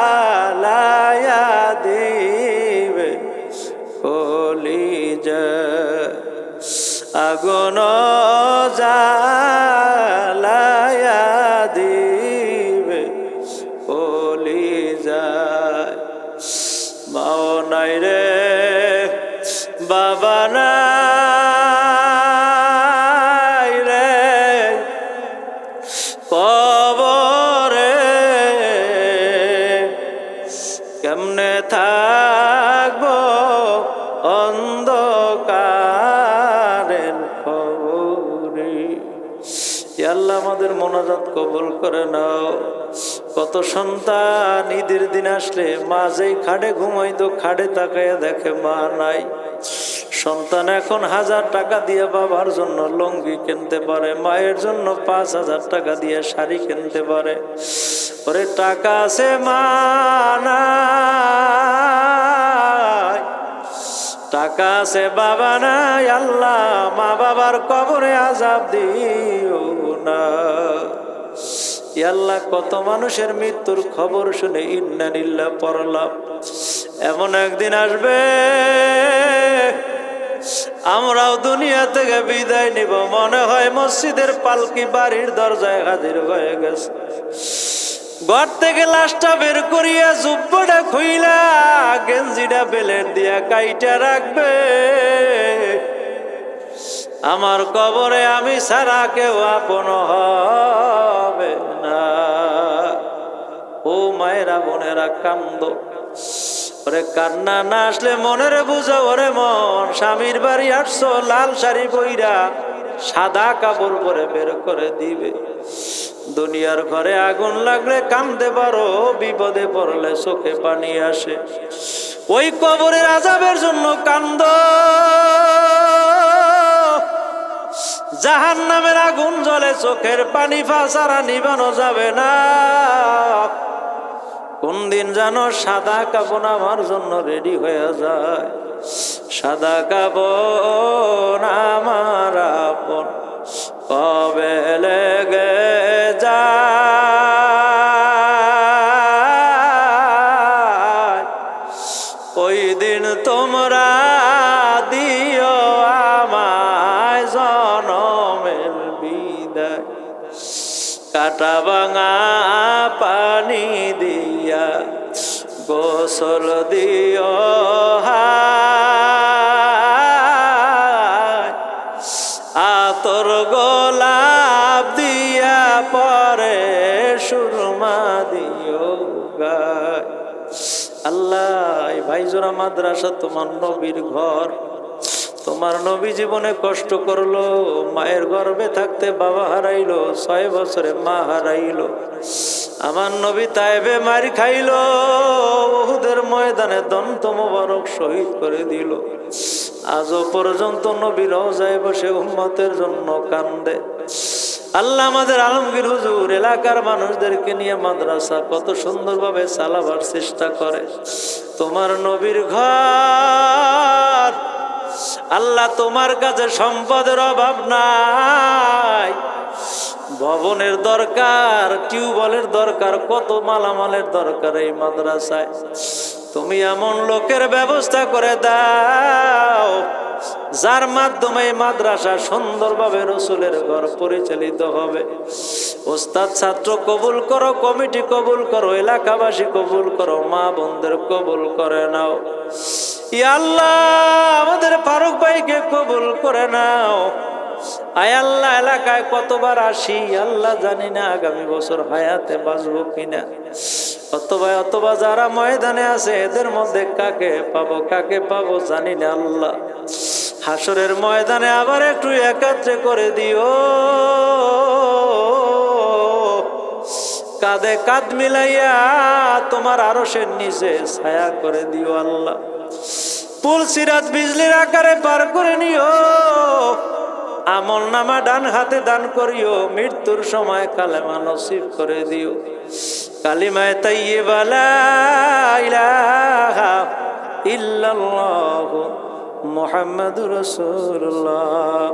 [SPEAKER 1] জ্বালায়া দিবে কলিজা আগুন জ্বালায়া দিবে কলিজায়। মাও নাই রে বাবা নাই রে কবরে কেমনে থাকবো অন্ধকারের কবরে। আল্লাহ আমাদের মোনাজাত কবুল করে নাও। কত সন্তান ঈদের দিন আসলে মা যেই খাটে ঘুমাইতো খাটে তাকাইয়া দেখে মা নাই। সন্তান এখন 1000 টাকা দিয়ে বাবার জন্য লুঙ্গি কিনতে পারে, মায়ের জন্য 5000 টাকা দিয়ে শাড়ি কিনতে পারে। ওরে টাকা আছে মা নাই, টাকা আছে বাবা নাই। আল্লাহ মা বাবার কবরে আযাব দিও না। ইয়া আল্লাহ, কত মানুষের মৃত্যুর খবর শুনে ইন্না লিল্লাহ পড়লাম। এমন একদিন আসবে আমরাও দুনিয়া থেকে বিদায় নিব, মনে হয় মসজিদের পালকি বাড়ির দরজায় হাজির হয়ে গেছে। ঘর থেকে লাশটা বের করিয়া জুব্বটা খুইলা গেঞ্জিটা বেলের দিয়া কাইটা রাখবে। আমার কবরে আমি ছাড়া কেউ আপন হবে না। ও মায়েরা বোনেরা কান্দো, ওরে কান্না না আসলে মনের বুঝো। ওরে মন, স্বামীর বাড়ি আসছো, লাল শাড়ি পইরা সাদা কাপড় পরে বের করে দিবে। দুনিয়ার ঘরে আগুন লাগলে কান্দে পারো, বিপদে পড়লে চোখে পানি আসে। ওই কবরের আযাবের জন্য কান্দো। জাহান্নামের আগুন জ্বলে, চোখের পানি ফাঁসারা নিবানো যাবে না। কোন দিন জানো সাদা কাপড় আমার জন্য রেডি হয়ে যায়। সাদা কাপড় আমার আপন কবে লেগে যায়। ওই দিন তোমরা দিও আমায় জনমের বিদায়। কাটা ভাঙা পানি দিয়া গোসল দিও হায়, আতর গোলাপ দিয়া পরে সুরমা দিও গায়। আল্লাহ, এই ভাইজোরা মাদ্রাসা তোমার নবীর ঘর। তোমার নবী জীবনে কষ্ট করলো, মায়ের গর্ভে থাকতে বাবা হারাইলো, 6 বছরে মা হারাইলো। আমার নবী তায়েবে মার খাইলো, উহুদের ময়দানে দন্ত মোবারক শহীদ করে দিল। আজও পর্যন্ত নবী রওজায় বসে উম্মতের জন্য কান্দে। আল্লাহ, আমাদের আলমগীর হুজুর এলাকার মানুষদেরকে নিয়ে মাদ্রাসা কত সুন্দরভাবে চালাবার চেষ্টা করে। তোমার নবীর ঘর আল্লাহ, তোমার কাছে সম্পদের অভাব নাই। ভবনের দরকার, টিউবওয়েলের দরকার, কত মালামালের দরকার এই মাদ্রাসায়। তুমি এমন লোকের ব্যবস্থা করে দাও যার মাধ্যমে এই মাদ্রাসা সুন্দরভাবে রসুলের ঘর পরিচালিত হবে। ওস্তাদ ছাত্র কবুল করো, কমিটি কবুল করো, এলাকাবাসী কবুল করো, মা বোনদের কবুল করে নাও। ইয়া আল্লাহ, আমাদের ফারুক ভাইকে কবুল করে নাও। আয় আল্লাহ, এলাকায় কতবার আসি আল্লাহ জানি না আগামী বছর হায়াতে বাঁচবো কিনা। অথবা যারা ময়দানে আছে এদের মধ্যে কাকে পাবো জানি না। আল্লাহ, হাসরের ময়দানে আবার একটু একাত্রে করে দিও, কাঁধে কাঁধ মিলাইয়া তোমার আরশের নিচে ছায়া করে দিও। আল্লাহ, পুল সিরাত বিজলির আকারে পার করে নিও। আমল নামা ডান হাতে দান করিও, মৃত্যুর সময় কালেমা নসিব করে দিও। কালিমায়ে তাইয়্যিবা লা ইলাহা ইল্লাল্লাহু মুহাম্মাদুর রাসূলুল্লাহ।